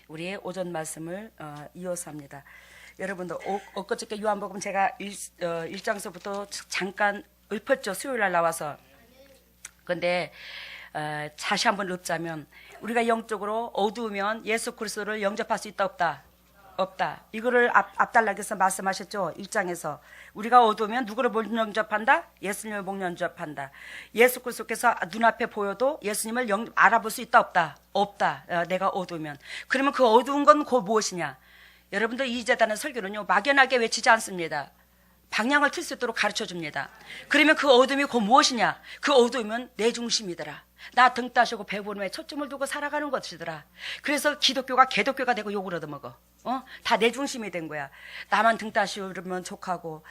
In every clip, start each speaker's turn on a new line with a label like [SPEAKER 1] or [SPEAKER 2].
[SPEAKER 1] 우리의 오전 말씀을 이어서 합니다. 여러분들 엊그저께 요한복음 제가 1장서부터 잠깐 읊었죠. 수요일날 나와서. 근데 다시 한번 읊자면 우리가 영적으로 어두우면 예수 그리스도를 영접할 수 있다 없다? 없다. 이거를 앞달락에서 말씀하셨죠. 1장에서 우리가 어두우면 누구를 못 영접한다? 예수님을 못 영접한다. 예수 그리스도께서 눈앞에 보여도 예수님을 알아볼 수 있다 없다? 없다. 내가 어두우면. 그러면 그 어두운 건 곧 무엇이냐? 여러분들 이 재단의 설교는요 막연하게 외치지 않습니다. 방향을 틀 수 있도록 가르쳐 줍니다. 그러면 그 어둠이 곧 무엇이냐? 그 어둠은 내 중심이더라. 나 등 따시고 배부름에 초점을 두고 살아가는 것이더라. 그래서 기독교가 개독교가 되고 욕을 얻어먹어. 다 내 중심이 된 거야. 나만 등 따시면 족하고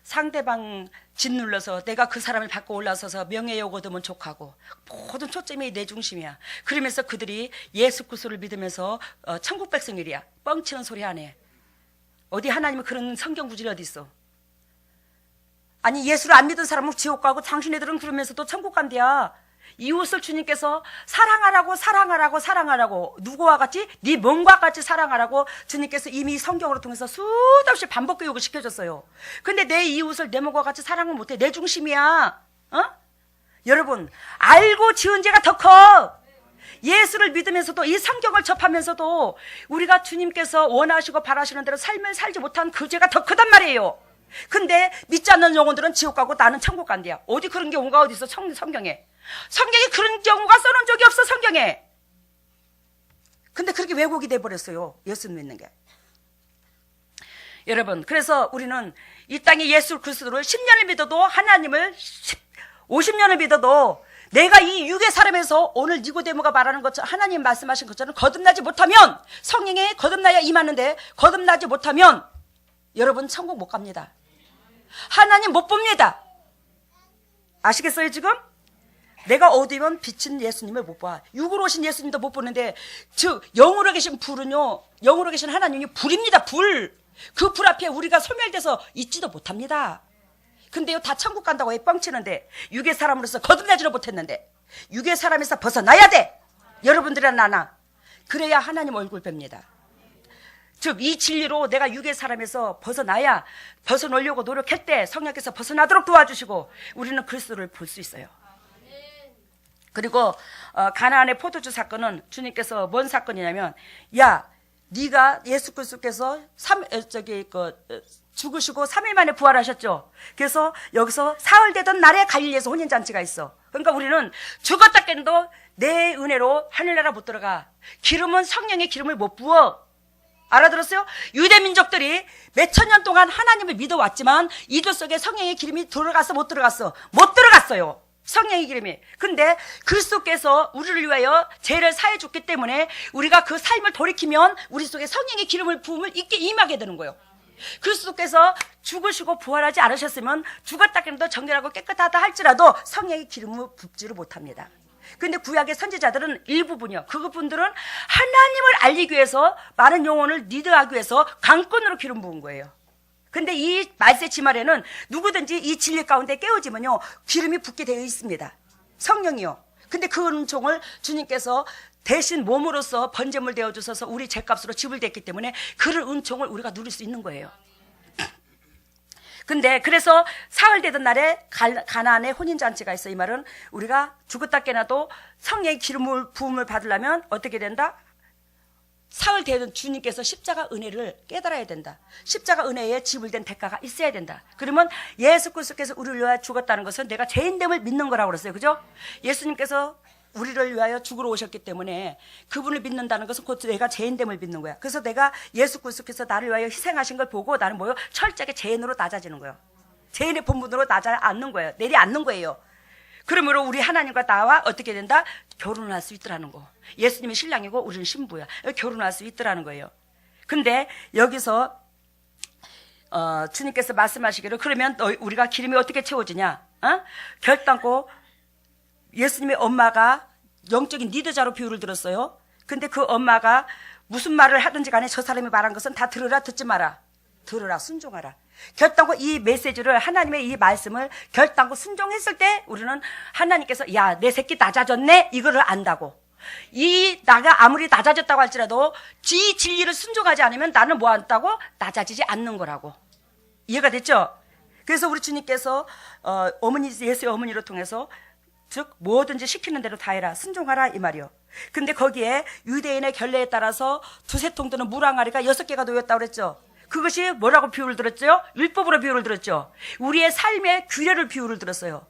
[SPEAKER 1] 상대방 짓눌러서 내가 그 사람을 받고 올라서서 명예욕 얻으면 족하고 모든 초점이 내 중심이야. 그러면서 그들이 예수 그리스도를 믿으면서 천국 백성이랴. 뻥치는 소리 안 해. 어디 하나님은 그런 성경 구절이 어디 있어? 아니 예수를 안 믿은 사람은 지옥 가고 당신네들은 그러면서도 천국 간대야. 이웃을 주님께서 사랑하라고 누구와 같이? 네 몸과 같이 사랑하라고 주님께서 이미 성경으로 통해서 수없이 반복 교육을 시켜줬어요. 근데 내 이웃을 내 몸과 같이 사랑을 못해. 내 중심이야. 여러분 알고 지은 죄가 더 커. 예수를 믿으면서도 이 성경을 접하면서도 우리가 주님께서 원하시고 바라시는 대로 삶을 살지 못한 그 죄가 더 크단 말이에요. 근데 믿지 않는 영혼들은 지옥 가고 나는 천국 간대야. 어디 그런 경우가 어디 있어? 성경에. 성경에 그런 경우가 써놓은 적이 없어. 성경에. 근데 그렇게 왜곡이 돼버렸어요. 예수 믿는 게. 여러분 그래서 우리는 이 땅에 예수 그리스도를 10년을 믿어도 하나님을 50년을 믿어도 내가 이 육의 사람에서 오늘 니고데모가 말하는 것처럼 하나님 말씀하신 것처럼 거듭나지 못하면 성령에 거듭나야 임하는데 거듭나지 못하면 여러분 천국 못 갑니다. 하나님 못 봅니다. 아시겠어요 지금? 내가 어두우면 빛은 예수님을 못 봐. 육으로 오신 예수님도 못 보는데 즉 영으로 계신 불은요 영으로 계신 하나님이 불입니다. 불. 그 불 앞에 우리가 소멸돼서 있지도 못합니다. 근데요 다 천국 간다고 해 뻥치는데 육의 사람으로서 거듭나지를 못했는데 육의 사람에서 벗어나야 돼. 여러분들이나 나나. 그래야 하나님 얼굴 뵙니다. 즉 이 진리로 내가 육의 사람에서 벗어나야 벗어나려고 노력할 때 성령께서 벗어나도록 도와주시고 우리는 그리스도를 볼 수 있어요. 그리고 가나안의 포도주 사건은 주님께서 뭔 사건이냐면 야 네가 예수 그리스도께서 죽으시고 3일 만에 부활하셨죠. 그래서 여기서 사흘 되던 날에 갈릴리에서 혼인잔치가 있어. 그러니까 우리는 죽었다 깨도 내 은혜로 하늘나라 못 들어가. 기름은 성령의 기름을 못 부어. 알아들었어요? 유대 민족들이 몇천 년 동안 하나님을 믿어왔지만 이들 속에 성령의 기름이 들어갔어 못 들어갔어? 못 들어갔어요. 성령의 기름이. 근데 그리스도께서 우리를 위하여 죄를 사해 줬기 때문에 우리가 그 삶을 돌이키면 우리 속에 성령의 기름을 부음을 있게 임하게 되는 거예요. 그리스도께서 죽으시고 부활하지 않으셨으면 죽었다 깨도 정결하고 깨끗하다 할지라도 성령의 기름을 붓지를 못합니다. 근데 구약의 선지자들은 일부분이요. 그분들은 하나님을 알리기 위해서 많은 영혼을 리드하기 위해서 강권으로 기름 부은 거예요. 근데 이 말세 지말에는 누구든지 이 진리 가운데 깨어지면요 기름이 붓게 되어 있습니다. 성령이요. 근데 그 은총을 주님께서 대신 몸으로서 번제물 되어 주셔서 우리 죄값으로 지불됐기 때문에 그 은총을 우리가 누릴 수 있는 거예요. 근데 그래서 사흘 되던 날에 가나안에 혼인잔치가 있어. 이 말은 우리가 죽었다 깨나도 성령의 기름을 부음을 받으려면 어떻게 된다? 사흘 되던 주님께서 십자가 은혜를 깨달아야 된다. 십자가 은혜에 지불된 대가가 있어야 된다. 그러면 예수 그리스도께서 우리를 위하여 죽었다는 것은 내가 죄인됨을 믿는 거라고 그랬어요. 그죠? 예수님께서 우리를 위하여 죽으러 오셨기 때문에 그분을 믿는다는 것은 곧 내가 죄인됨을 믿는 거야. 그래서 내가 예수 그리스도께서 나를 위하여 희생하신 걸 보고 나는 뭐요? 철저하게 죄인으로 낮아지는 거예요. 죄인의 본분으로 낮아앉는 거예요. 내려앉는 거예요. 그러므로 우리 하나님과 나와 어떻게 된다? 결혼할 수 있더라는 거. 예수님이 신랑이고 우리는 신부야. 결혼할 수 있더라는 거예요. 근데 여기서 주님께서 말씀하시기를 그러면 우리가 기름이 어떻게 채워지냐? 결단코 예수님의 엄마가 영적인 리더자로 비유를 들었어요. 근데 그 엄마가 무슨 말을 하든지 간에 저 사람이 말한 것은 다 들으라 듣지 마라. 들으라 순종하라. 결단코 이 메시지를 하나님의 이 말씀을 결단코 순종했을 때 우리는 하나님께서 야 내 새끼 낮아졌네 이거를 안다고. 이 나가 아무리 낮아졌다고 할지라도 지 진리를 순종하지 않으면 나는 뭐 한다고? 낮아지지 않는 거라고. 이해가 됐죠? 그래서 우리 주님께서 어머니 예수의 어머니를 통해서 즉 뭐든지 시키는 대로 다 해라, 순종하라 이 말이요. 근데 거기에 유대인의 결례에 따라서 두세 통 드는 물 항아리가 6개가 놓였다고 그랬죠. 그것이 뭐라고 비유를 들었죠? 율법으로 비유를 들었죠. 우리의 삶의 규례를 비유를 들었어요.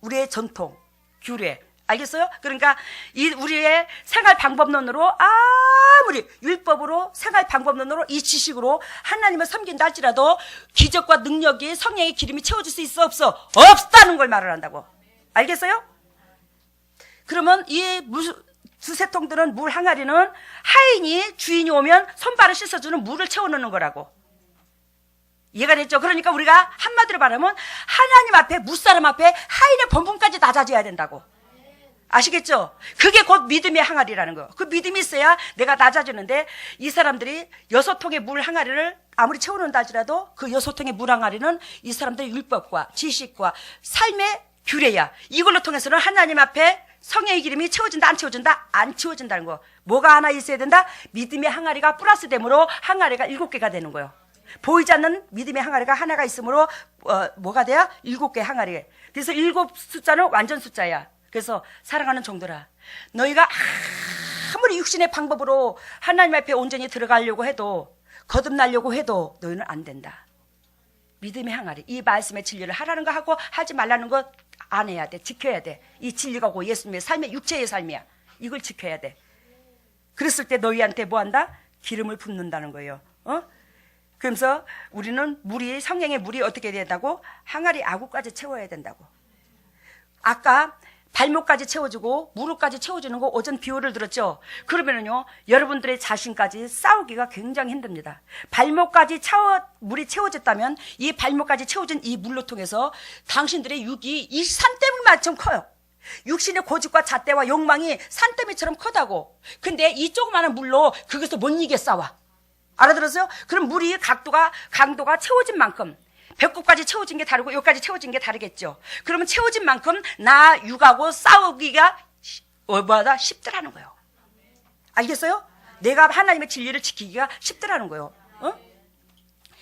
[SPEAKER 1] 우리의 전통, 규례. 알겠어요? 그러니까 이 우리의 생활 방법론으로 아무리 율법으로 생활 방법론으로 이 지식으로 하나님을 섬긴다 할지라도 기적과 능력이 성령의 기름이 채워줄 수 있어 없어? 없다는 걸 말을 한다고. 알겠어요? 그러면 이 두세 통 드는 물 항아리는 하인이 주인이 오면 손발을 씻어주는 물을 채워놓는 거라고. 이해가 됐죠? 그러니까 우리가 한마디로 말하면 하나님 앞에 무사람 앞에 하인의 본분까지 낮아져야 된다고. 아시겠죠? 그게 곧 믿음의 항아리라는 거. 그 믿음이 있어야 내가 낮아지는데 이 사람들이 6통의 물 항아리를 아무리 채워놓는다 할지라도 그 6통의 물 항아리는 이 사람들의 율법과 지식과 삶의 규례야. 이걸로 통해서는 하나님 앞에 성령의 기름이 채워진다 안 채워진다? 안 채워진다는 거. 뭐가 하나 있어야 된다? 믿음의 항아리가 플러스 됨으로 항아리가 7개가 되는 거예요. 보이지 않는 믿음의 항아리가 하나가 있으므로 뭐가 돼야? 7개의 항아리. 그래서 7 숫자는 완전 숫자야. 그래서 사랑하는 종들아, 너희가 아무리 육신의 방법으로 하나님 앞에 온전히 들어가려고 해도 거듭나려고 해도 너희는 안 된다. 믿음의 항아리, 이 말씀의 진리를 하라는 거 하고 하지 말라는 거 안 해야 돼. 지켜야 돼. 이 진리가 고 예수님의 삶의 육체의 삶이야. 이걸 지켜야 돼. 그랬을 때 너희한테 뭐 한다? 기름을 붓는다는 거예요. 그러면서 우리는 물이, 성령의 물이 어떻게 된다고? 항아리 아구까지 채워야 된다고. 아까 발목까지 채워주고 무릎까지 채워주는 거 오전 비유를 들었죠. 그러면은요, 여러분들의 자신까지 싸우기가 굉장히 힘듭니다. 발목까지 물이 채워졌다면 이 발목까지 채워진 이 물로 통해서 당신들의 육이 이 산더미만큼 커요. 육신의 고집과 잣대와 욕망이 산더미처럼 크다고. 근데 이 조그마한 물로 그것을 못 이겨 싸워. 알아들었어요? 그럼 물이 강도가 채워진 만큼 배꼽까지 채워진 게 다르고 여기까지 채워진 게 다르겠죠. 그러면 채워진 만큼 나 육하고 싸우기가 뭐하다? 쉽더라는 거예요. 알겠어요? 내가 하나님의 진리를 지키기가 쉽더라는 거예요.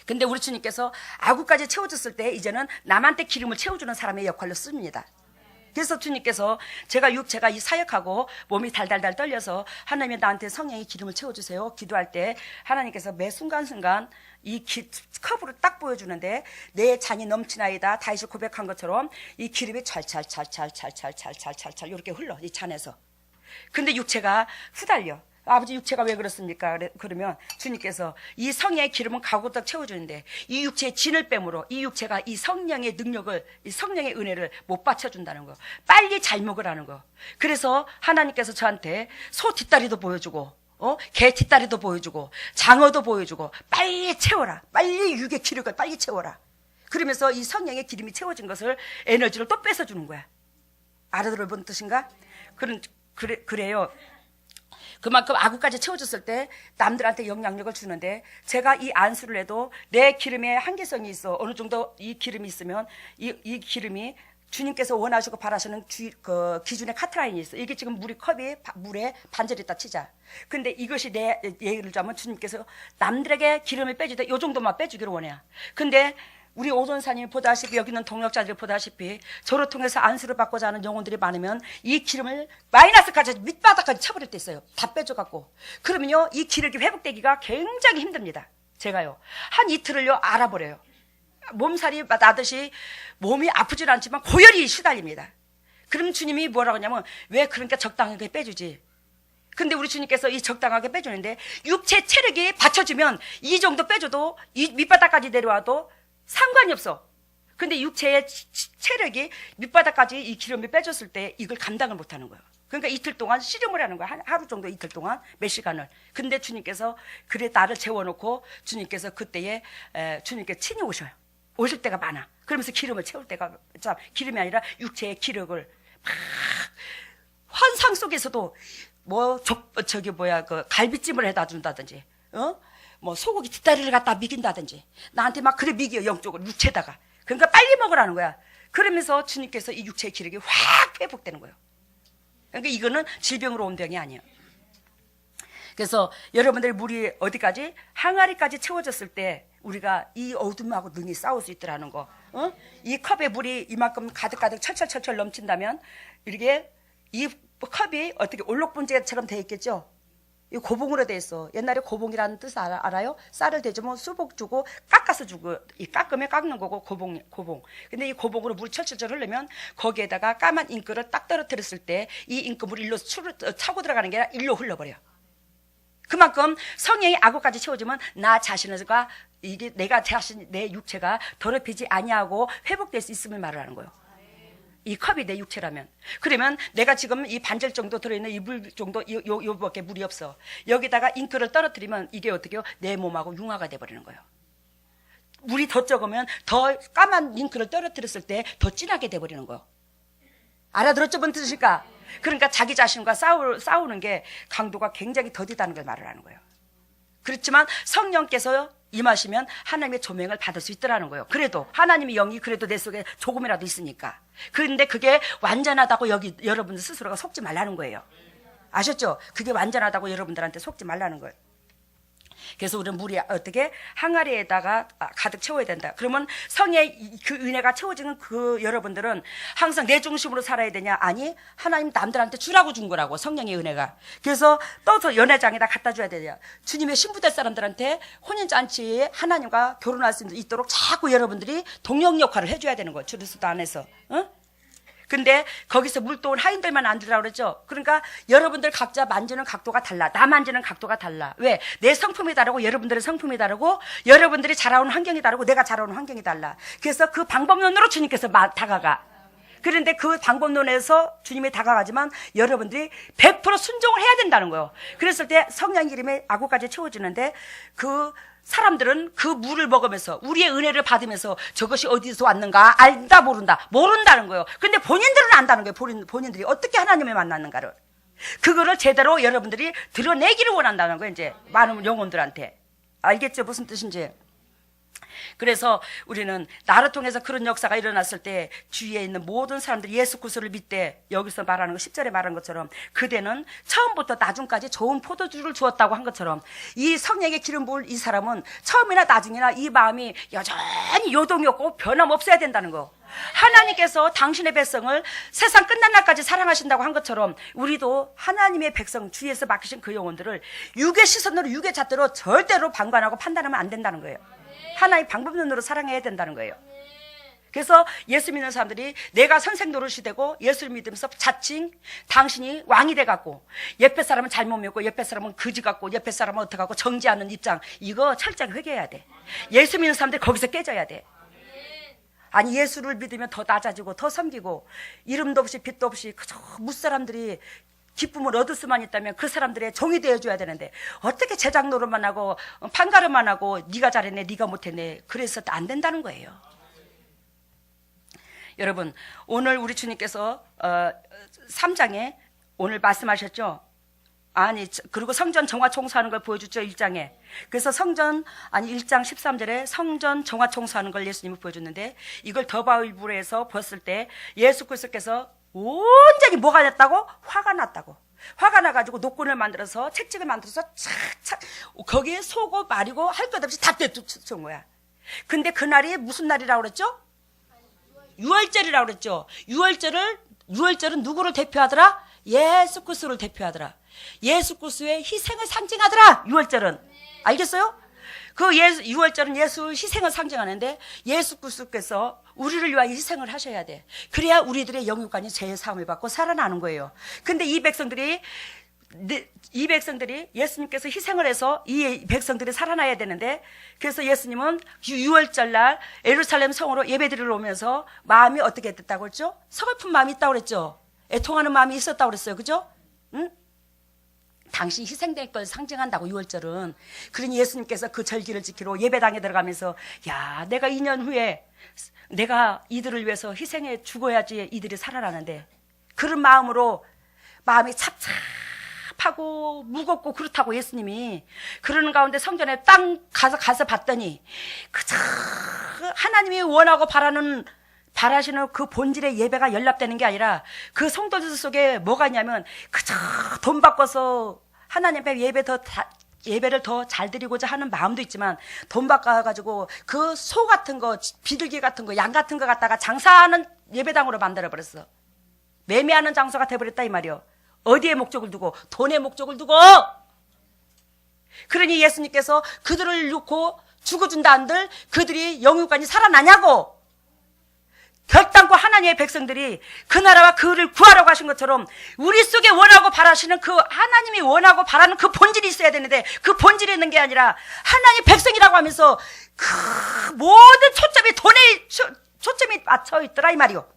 [SPEAKER 1] 근데 우리 주님께서 아구까지 채워졌을 때 이제는 남한테 기름을 채워주는 사람의 역할로 씁니다. 그래서 주님께서 제가 이 사역하고 몸이 달달달 떨려서 하나님이 나한테 성령의 기름을 채워주세요 기도할 때 하나님께서 매 순간순간 이 컵으로 딱 보여주는데 내 잔이 넘치나이다 다윗이 고백한 것처럼 이 기름이 찰찰찰찰찰찰찰찰찰 이렇게 흘러 이 잔에서. 근데 육체가 후달려. 아버지 육체가 왜 그렇습니까? 그러면 주님께서 이 성령의 기름은 가고딱 채워주는데 이 육체의 진을 빼므로 이 육체가 이 성령의 능력을 이 성령의 은혜를 못 받쳐준다는 거. 빨리 잘 먹으라는 거. 그래서 하나님께서 저한테 소 뒷다리도 보여주고 개 뒷다리도 보여주고 장어도 보여주고 빨리 채워라. 빨리 육의 기력을 빨리 채워라. 그러면서 이 성령의 기름이 채워진 것을 에너지를 또 뺏어주는 거야. 알아들어본 뜻인가? 그래요. 그만큼 아구까지 채워줬을 때 남들한테 영향력을 주는데 제가 이 안수를 해도 내 기름에 한계성이 있어. 어느 정도 이 기름이 있으면 이 기름이 주님께서 원하시고 바라시는 그 기준의 카트라인이 있어. 이게 지금 컵이 물에 반절이 있다 치자. 근데 이것이 내 예를 들자면 주님께서 남들에게 기름을 빼주되 요 정도만 빼주기를 원해요. 근데 우리 오전사님이 보다시피 여기 있는 동역자들이 보다시피 저를 통해서 안수를 받고자 하는 영혼들이 많으면 이 기름을 마이너스까지 밑바닥까지 쳐버릴 때 있어요. 다 빼줘갖고. 그러면요 이 기력이 회복되기가 굉장히 힘듭니다. 제가요 한 이틀을요 알아버려요. 몸살이 나듯이 몸이 아프질 않지만 고열이 시달립니다. 그럼 주님이 뭐라고 하냐면 왜 그러니까 적당하게 빼주지. 근데 우리 주님께서 이 적당하게 빼주는데 육체 체력이 받쳐주면 이 정도 빼줘도 이 밑바닥까지 내려와도 상관이 없어. 근데 육체의 체력이 밑바닥까지 이 기름을 빼줬을 때 이걸 감당을 못하는 거예요. 그러니까 이틀 동안 씨름을 하는 거야. 하루 정도 이틀 동안 몇 시간을. 근데 주님께서 그래 나를 재워놓고 주님께서 그때에 주님께 친히 오셔요. 오실 때가 많아. 그러면서 기름을 채울 때가 참 기름이 아니라 육체의 기력을 막 환상 속에서도 그 갈비찜을 해다 준다든지 뭐 소고기 뒷다리를 갖다 미긴다든지 나한테 막 그래 미겨 영적으로 육체다가. 그러니까 빨리 먹으라는 거야. 그러면서 주님께서 이 육체의 기력이 확 회복되는 거예요. 그러니까 이거는 질병으로 온 병이 아니에요. 그래서 여러분들이 물이 어디까지? 항아리까지 채워졌을 때 우리가 이 어둠하고 능히 싸울 수 있더라는 거. 이 컵에 물이 이만큼 가득가득 철철철철 넘친다면 이렇게 이 컵이 어떻게 올록분지처럼 돼 있겠죠? 이 고봉으로 돼 있어. 옛날에 고봉이라는 뜻 알아요? 쌀을 대주면 수복 주고 깎아서 주고, 이 깎으면 깎는 거고 고봉. 근데 이 고봉으로 물이 철철철 흐르면 거기에다가 까만 잉크를 딱 떨어뜨렸을 때 이 잉크물이 일로 차고 들어가는 게 아니라 일로 흘러버려. 그만큼 성령이 악어까지 채워주면 나 자신과 이게 내가 자신, 내 육체가 더럽히지 아니하고 회복될 수 있음을 말을 하는 거예요. 이 컵이 내 육체라면. 그러면 내가 지금 이 반절 정도 들어있는 이 물 정도, 요밖에 물이 없어. 여기다가 잉크를 떨어뜨리면 이게 어떻게 해요? 내 몸하고 융화가 돼버리는 거예요. 물이 더 적으면 더 까만 잉크를 떨어뜨렸을 때 더 진하게 돼버리는 거예요. 알아들었죠? 뭔 뜻일까? 그러니까 자기 자신과 싸우는 게 강도가 굉장히 더디다는 걸 말을 하는 거예요. 그렇지만 성령께서 임하시면 하나님의 조명을 받을 수 있더라는 거예요. 그래도 하나님의 영이 그래도 내 속에 조금이라도 있으니까. 그런데 그게 완전하다고 여러분들 스스로가 속지 말라는 거예요. 아셨죠? 그게 완전하다고 여러분들한테 속지 말라는 거예요. 그래서 우리는 물이 어떻게 항아리에다가 가득 채워야 된다. 그러면 성의 그 은혜가 채워지는 그 여러분들은 항상 내 중심으로 살아야 되냐? 아니, 하나님 남들한테 주라고 준 거라고, 성령의 은혜가. 그래서 떠서 연회장에다 갖다 줘야 되냐? 주님의 신부될 사람들한테 혼인잔치에 하나님과 결혼할 수 있도록 자꾸 여러분들이 동력 역할을 해줘야 되는 거예요. 그리스도 안에서. 근데 거기서 물도온 하인들만 안 들으라고 그랬죠. 그러니까 여러분들 각자 만지는 각도가 달라. 나 만지는 각도가 달라. 왜? 내 성품이 다르고 여러분들의 성품이 다르고 여러분들이 자라온 환경이 다르고 내가 자라온 환경이 달라. 그래서 그 방법론으로 주님께서 다가가. 그런데 그 방법론에서 주님이 다가가지만 여러분들이 100% 순종을 해야 된다는 거예요. 그랬을 때 성령 이름에 악어까지 채워지는데 그 사람들은 그 물을 먹으면서 우리의 은혜를 받으면서 저것이 어디서 왔는가 알다 모른다는 거예요. 근데 본인들은 안다는 거예요. 본인들이 어떻게 하나님을 만났는가를. 그거를 제대로 여러분들이 드러내기를 원한다는 거예요. 이제 많은 영혼들한테. 알겠죠? 무슨 뜻인지. 그래서 우리는 나를 통해서 그런 역사가 일어났을 때 주위에 있는 모든 사람들이 예수 그리스도를 믿되, 여기서 말하는 거 10절에 말한 것처럼 그대는 처음부터 나중까지 좋은 포도주를 주었다고 한 것처럼 이 성령의 기름 부을 이 사람은 처음이나 나중이나 이 마음이 여전히 요동이 없고 변함없어야 된다는 거. 하나님께서 당신의 백성을 세상 끝난 날까지 사랑하신다고 한 것처럼 우리도 하나님의 백성, 주위에서 맡기신 그 영혼들을 육의 시선으로, 육의 잣대로 절대로 방관하고 판단하면 안 된다는 거예요. 하나의 방법론으로 사랑해야 된다는 거예요. 그래서 예수 믿는 사람들이 내가 선생 노릇이 되고 예수를 믿으면서 자칭 당신이 왕이 돼갖고 옆에 사람은 잘못 믿고 옆에 사람은 거지 같고 옆에 사람은 어떡하고 정지하는 입장, 이거 철저히 회개해야 돼. 예수 믿는 사람들이 거기서 깨져야 돼. 아니, 예수를 믿으면 더 낮아지고 더 섬기고 이름도 없이 빛도 없이 그저 무사람들이 기쁨을 얻을 수만 있다면 그 사람들의 종이 되어줘야 되는데 어떻게 제작 노릇만 하고 판가름만 하고 네가 잘했네 네가 못했네 그래서 안 된다는 거예요. 여러분, 오늘 우리 주님께서 3장에 오늘 말씀하셨죠. 아니, 그리고 성전 정화 청소하는 걸 보여줬죠, 1장에. 그래서 1장 13절에 성전 정화 청소하는 걸 예수님이 보여줬는데 이걸 더 바이블에서 봤을 때 예수 그리스도께서 온전히 뭐가 됐다고? 화가 났다고. 화가 나가지고 노끈을 만들어서 책찍을 만들어서 착착 거기에 속고 말이고 할 것 없이 다 떼쫓은 거야. 근데 그날이 무슨 날이라고 그랬죠? 유월절이라고 그랬죠. 유월절은 누구를 대표하더라? 예수 그리스도를 대표하더라. 예수 그리스도의 희생을 상징하더라. 유월절은. 알겠어요? 그 유월절은 예수 희생을 상징하는데 예수 그리스도께서 우리를 위하여 희생을 하셔야 돼. 그래야 우리들의 영육간이 죄의 사함을 받고 살아나는 거예요. 근데 이 백성들이 예수님께서 희생을 해서 이 백성들이 살아나야 되는데, 그래서 예수님은 유월절 날 예루살렘 성으로 예배드리러 오면서 마음이 어떻게 됐다고 그랬죠? 서글픈 마음이 있다고 그랬죠? 애통하는 마음이 있었다고 그랬어요. 그죠? 응? 당신 희생될 걸 상징한다고, 유월절은. 그러니 예수님께서 그 절기를 지키러 예배당에 들어가면서 야, 내가 2년 후에 내가 이들을 위해서 희생해 죽어야지 이들이 살아나는데, 그런 마음으로 마음이 찹찹하고 무겁고 그렇다고 예수님이 그러는 가운데 성전에 딱 가서 봤더니 그저 하나님이 원하고 바라는 바라시는 그 본질의 예배가 연락되는 게 아니라 그 성도들 속에 뭐가 있냐면 그저 돈 바꿔서 하나님 앞에 예배를 더 잘 드리고자 하는 마음도 있지만 돈 바꿔가지고 그 소 같은 거, 비둘기 같은 거, 양 같은 거 갖다가 장사하는 예배당으로 만들어버렸어. 매매하는 장소가 돼버렸다 이 말이요. 어디에 목적을 두고? 돈에 목적을 두고. 그러니 예수님께서 그들을 놓고 죽어준다 한들 그들이 영육간이 살아나냐고. 결단코 하나님의 백성들이 그 나라와 그를 구하라고 하신 것처럼 우리 속에 원하고 바라시는 그 하나님이 원하고 바라는 그 본질이 있어야 되는데 그 본질이 있는 게 아니라 하나님 백성이라고 하면서 그 모든 초점이 돈에 초점이 맞춰 있더라 이 말이요.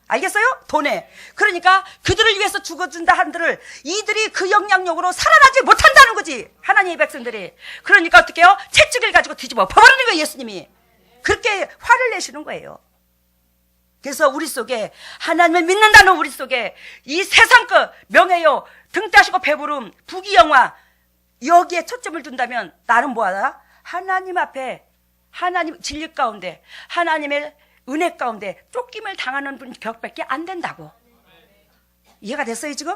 [SPEAKER 1] 알겠어요? 돈에. 그러니까 그들을 위해서 죽어준다 한들을 이들이 그 영향력으로 살아나지 못한다는 거지. 하나님의 백성들이. 그러니까 어떻게 해요? 채찍을 가지고 뒤집어 버리는 거예요. 예수님이. 그렇게 화를 내시는 거예요. 그래서 우리 속에 하나님을 믿는다는 우리 속에 이 세상 것 명예요 등따시고 배부름 부귀영화 여기에 초점을 둔다면 나는 뭐하다? 하나님 앞에 하나님 진리 가운데 하나님의 은혜 가운데 쫓김을 당하는 분 격밖에 안 된다고. 이해가 됐어요 지금?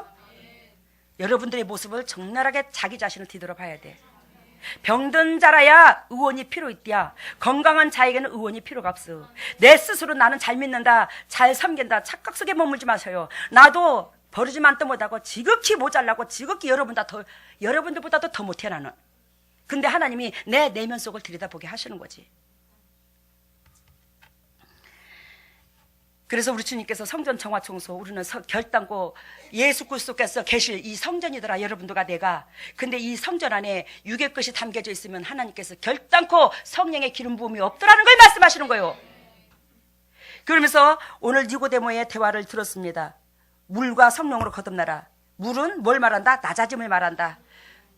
[SPEAKER 1] 여러분들의 모습을 적나라하게 자기 자신을 뒤돌아봐야 돼. 병든 자라야 의원이 필요 있디야. 건강한 자에게는 의원이 필요가 없어. 내 스스로 나는 잘 믿는다, 잘 섬긴다 착각 속에 머물지 마세요. 나도 버르지만도 못하고 지극히 모자라고 지극히 여러분들보다도 더 못해 나는. 근데 하나님이 내 내면 속을 들여다보게 하시는 거지. 그래서 우리 주님께서 성전 정화 청소 우리는 결단코 예수 그리스도께서 계실 이 성전이더라 여러분들과 내가. 근데 이 성전 안에 육의 것이 담겨져 있으면 하나님께서 결단코 성령의 기름 부음이 없더라는 걸 말씀하시는 거예요. 그러면서 오늘 니고데모의 대화를 들었습니다. 물과 성령으로 거듭나라. 물은 뭘 말한다? 낮아짐을 말한다.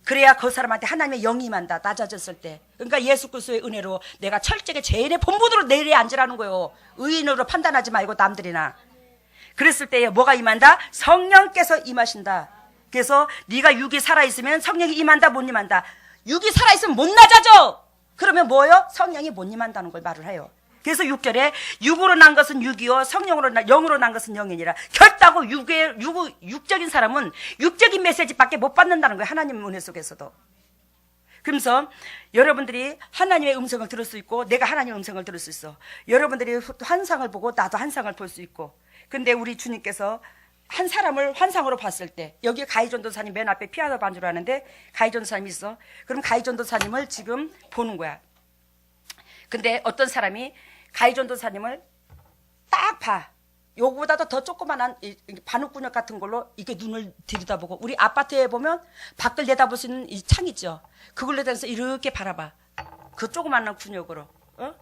[SPEAKER 1] 그래야 그 사람한테 하나님의 영이 임한다. 낮아졌을 때. 그러니까 예수 그리스도의 은혜로 내가 철저하게 죄인의 본분으로 내려앉으라는 거예요. 의인으로 판단하지 말고 남들이나. 그랬을 때에 뭐가 임한다? 성령께서 임하신다. 그래서 네가 육이 살아있으면 성령이 임한다 못 임한다. 육이 살아있으면 못 낮아져. 그러면 뭐예요? 성령이 못 임한다는 걸 말을 해요. 그래서 6절에 육으로 난 것은 육이요 영으로 난 것은 영이니라. 결단코 육적인 사람은 육적인 메시지밖에 못 받는다는 거예요. 하나님의 은혜 속에서도. 그러면서 여러분들이 하나님의 음성을 들을 수 있고 내가 하나님의 음성을 들을 수 있어. 여러분들이 환상을 보고 나도 환상을 볼 수 있고. 근데 우리 주님께서 한 사람을 환상으로 봤을 때 여기 가이전도사님 맨 앞에 피아노 반주를 하는데 가이전도사님이 있어. 그럼 가이전도사님을 지금 보는 거야. 근데 어떤 사람이 가이전도사님을 딱 봐. 요거보다도 더 조그만한 바늘구녕 같은 걸로 이렇게 눈을 들여다보고 우리 아파트에 보면 밖을 내다볼 수 있는 이 창 있죠. 그걸로 돼서 이렇게 바라봐. 그 조그만한 군역으로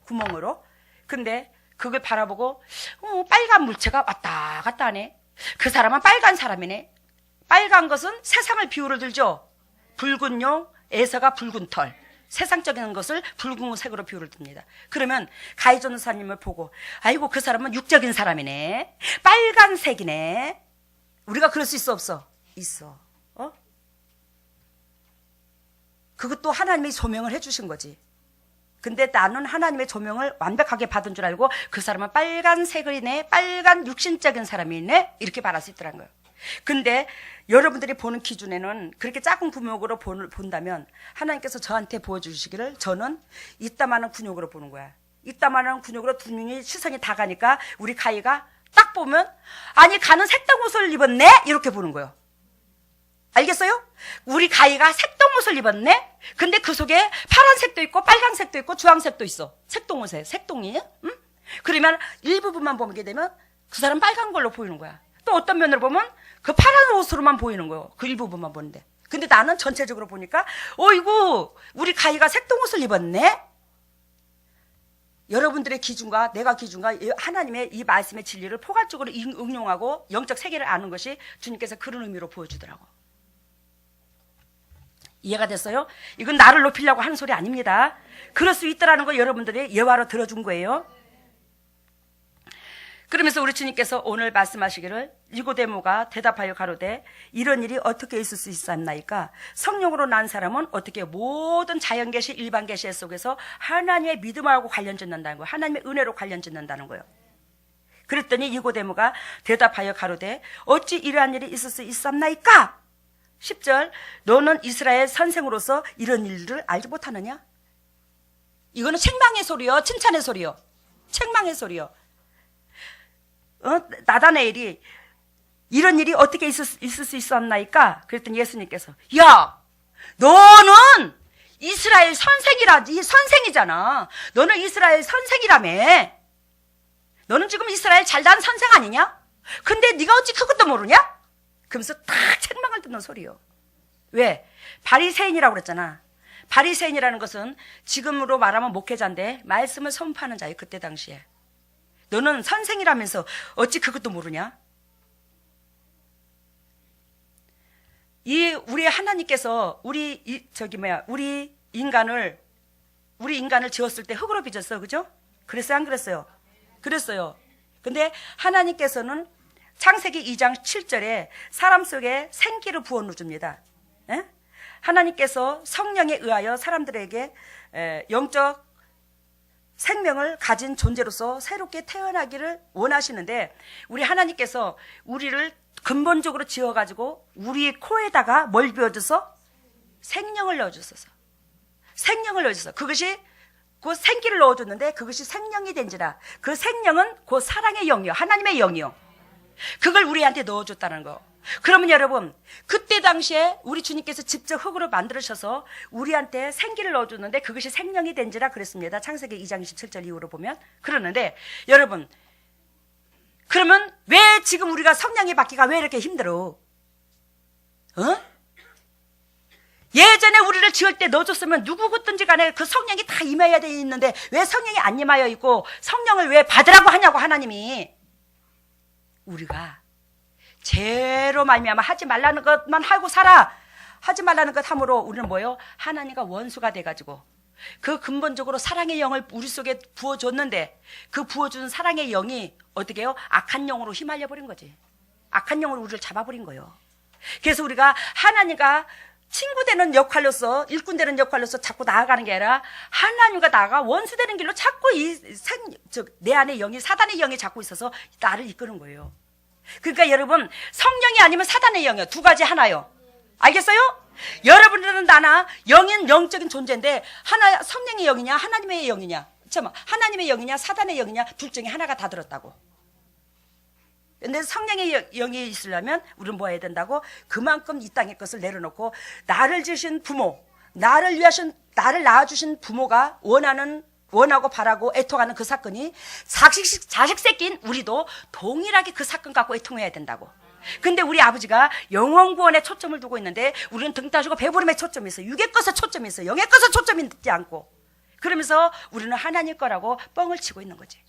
[SPEAKER 1] 구멍으로. 근데 그걸 바라보고 빨간 물체가 왔다 갔다 하네. 그 사람은 빨간 사람이네. 빨간 것은 세상을 비유를 들죠. 붉은 용, 에서가 붉은 털. 세상적인 것을 붉은 색으로 비유를 듭니다. 그러면 가이전도사님을 보고 아이고 그 사람은 육적인 사람이네. 빨간색이네. 우리가 그럴 수 있어 없어? 있어. 그것도 하나님이 조명을 해주신 거지. 근데 나는 하나님의 조명을 완벽하게 받은 줄 알고 그 사람은 빨간색이네. 빨간 육신적인 사람이네. 이렇게 말할 수 있더란 거예요. 근데 여러분들이 보는 기준에는 그렇게 작은 구멍으로 본다면 하나님께서 저한테 보여주시기를 저는 이따만한 군역으로 보는 거야. 이따만한 군역으로 두 명이 시선이 다 가니까 우리 가희가 딱 보면 아니 가는 색동 옷을 입었네? 이렇게 보는 거예요. 알겠어요? 우리 가희가 색동 옷을 입었네? 근데 그 속에 파란색도 있고 빨간색도 있고 주황색도 있어. 색동 옷에 색동이. 응? 그러면 일부분만 보게 되면 그 사람 빨간 걸로 보이는 거야. 또 어떤 면으로 보면 그 파란 옷으로만 보이는 거예요. 그 일부분만 보는데. 근데 나는 전체적으로 보니까 어이구 우리 가희가 색동 옷을 입었네. 여러분들의 기준과 내가 기준과 하나님의 이 말씀의 진리를 포괄적으로 응용하고 영적 세계를 아는 것이 주님께서 그런 의미로 보여주더라고. 이해가 됐어요? 이건 나를 높이려고 하는 소리 아닙니다. 그럴 수 있다라는 거 여러분들이 예화로 들어준 거예요. 그러면서 우리 주님께서 오늘 말씀하시기를 니고데모가 대답하여 가로되 이런 일이 어떻게 있을 수 있사옵나이까? 성령으로 난 사람은 어떻게 모든 자연계시 일반계시 속에서 하나님의 믿음하고 관련 짓는다는 거예요. 하나님의 은혜로 관련 짓는다는 거예요. 그랬더니 니고데모가 대답하여 가로되 어찌 이러한 일이 있을 수 있었나이까? 10절 너는 이스라엘 선생으로서 이런 일들을 알지 못하느냐? 이거는 책망의 소리요, 칭찬의 소리요. 책망의 소리요. 나다나엘이 이런 일이 어떻게 있을 수 있었나이까? 그랬더니 예수님께서 야, 너는 이스라엘 선생이잖아. 너는 이스라엘 선생이라며. 너는 지금 이스라엘 잘난 선생 아니냐? 근데 네가 어찌 그것도 모르냐? 그러면서 딱 책망을 듣는 소리요. 왜? 바리새인이라고 그랬잖아. 바리새인이라는 것은 지금으로 말하면 목회자인데 말씀을 선포하는 자예요. 그때 당시에. 너는 선생이라면서 어찌 그것도 모르냐? 우리 하나님께서 우리 인간을 지었을 때 흙으로 빚었어. 그죠? 그랬어요? 안 그랬어요? 그랬어요. 근데 하나님께서는 창세기 2장 7절에 사람 속에 생기를 부어 줍니다. 예? 하나님께서 성령에 의하여 사람들에게 영적 생명을 가진 존재로서 새롭게 태어나기를 원하시는데 우리 하나님께서 우리를 근본적으로 지어가지고 우리 코에다가 뭘 비워줘서? 생명을 넣어주셔서. 생명을 넣어주셔서. 그것이 그 생기를 넣어줬는데 그것이 생명이 된지라. 그 생명은 그 사랑의 영이요. 하나님의 영이요. 그걸 우리한테 넣어줬다는 거. 그러면 여러분, 그때 당시에 우리 주님께서 직접 흙으로 만들으셔서 우리한테 생기를 넣어줬는데 그것이 생명이 된지라 그랬습니다. 창세기 2장 27절 이후로 보면. 그러는데 여러분, 그러면 왜 지금 우리가 성령이 받기가 왜 이렇게 힘들어? 예전에 우리를 지을 때 넣어줬으면 누구든지 간에 그 성령이 다 임해야 돼 있는데 왜 성령이 안 임하여 있고 성령을 왜 받으라고 하냐고 하나님이. 우리가 죄로 말미암아 하지 말라는 것만 하고 살아. 하지 말라는 것 함으로 우리는 뭐예요? 하나님과 원수가 돼가지고 그 근본적으로 사랑의 영을 우리 속에 부어줬는데 그 부어준 사랑의 영이 어떻게 해요? 악한 영으로 휘말려 버린 거지. 악한 영으로 우리를 잡아버린 거예요. 그래서 우리가 하나님과 친구 되는 역할로서 일꾼 되는 역할로서 자꾸 나아가는 게 아니라 하나님과 나가 원수 되는 길로 자꾸 내 안에 영이 사단의 영이 자꾸 있어서 나를 이끄는 거예요. 그러니까 여러분 성령이 아니면 사단의 영이요. 두 가지 하나요. 알겠어요? 여러분들은 나나 영적인 존재인데 하나 성령의 영이냐 하나님의 영이냐 잠깐만 하나님의 영이냐 사단의 영이냐 둘 중에 하나가 다 들었다고. 근데 성령의 영이 있으려면 우리는 뭐 해야 된다고? 그만큼 이 땅의 것을 내려놓고 나를 지으신 부모, 나를 낳아주신 부모가 원하고 바라고 애통하는 그 사건이 자식 새끼인 우리도 동일하게 그 사건 갖고 애통해야 된다고. 근데 우리 아버지가 영원 구원에 초점을 두고 있는데 우리는 등 따지고 배부름에 초점이 있어. 육의 것에 초점이 있어. 영의 것에 초점이 있지 않고. 그러면서 우리는 하나님 거라고 뻥을 치고 있는 거지.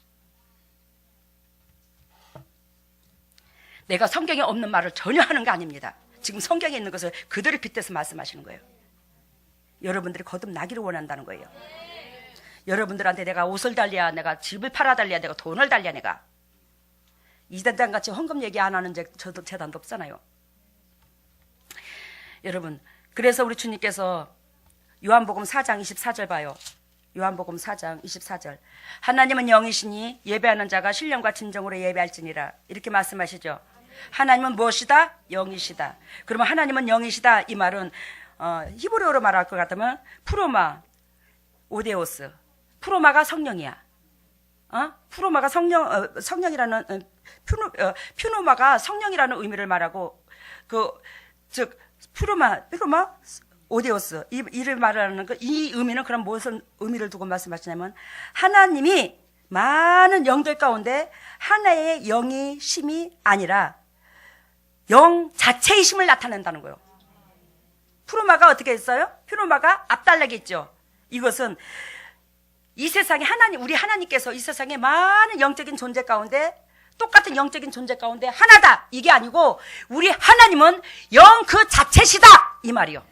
[SPEAKER 1] 내가 성경에 없는 말을 전혀 하는 거 아닙니다. 지금 성경에 있는 것을 그대로 빗대서 말씀하시는 거예요. 여러분들이 거듭나기를 원한다는 거예요. 여러분들한테 내가 옷을 달랴, 내가 집을 팔아 달랴, 내가 돈을 달랴, 내가 이단같이 헌금 얘기 안 하는 저도 재단도 없잖아요. 여러분, 그래서 우리 주님께서 요한복음 4장 24절 봐요. 요한복음 4장 24절. 하나님은 영이시니 예배하는 자가 신령과 진정으로 예배할지니라. 이렇게 말씀하시죠. 하나님은 무엇이다? 영이시다. 그러면 하나님은 영이시다. 이 말은 히브리어로 말할 것 같으면 프로마, 오데오스. 프로마가 성령이야. 프로마가 성령이라는 퓨노마가 성령이라는 의미를 말하고 즉 프로마 오데오스 이를 말하는 이 의미는 그럼 무슨 의미를 두고 말씀하시냐면 하나님이 많은 영들 가운데 하나의 영이 심이 아니라 영 자체의 심을 나타낸다는 거예요. 프로마가 어떻게 했어요? 프로마가 앞달락이 있죠. 이것은 이 세상에 우리 하나님께서 이 세상에 많은 영적인 존재 가운데 똑같은 영적인 존재 가운데 하나다. 이게 아니고 우리 하나님은 영 그 자체시다. 이 말이요.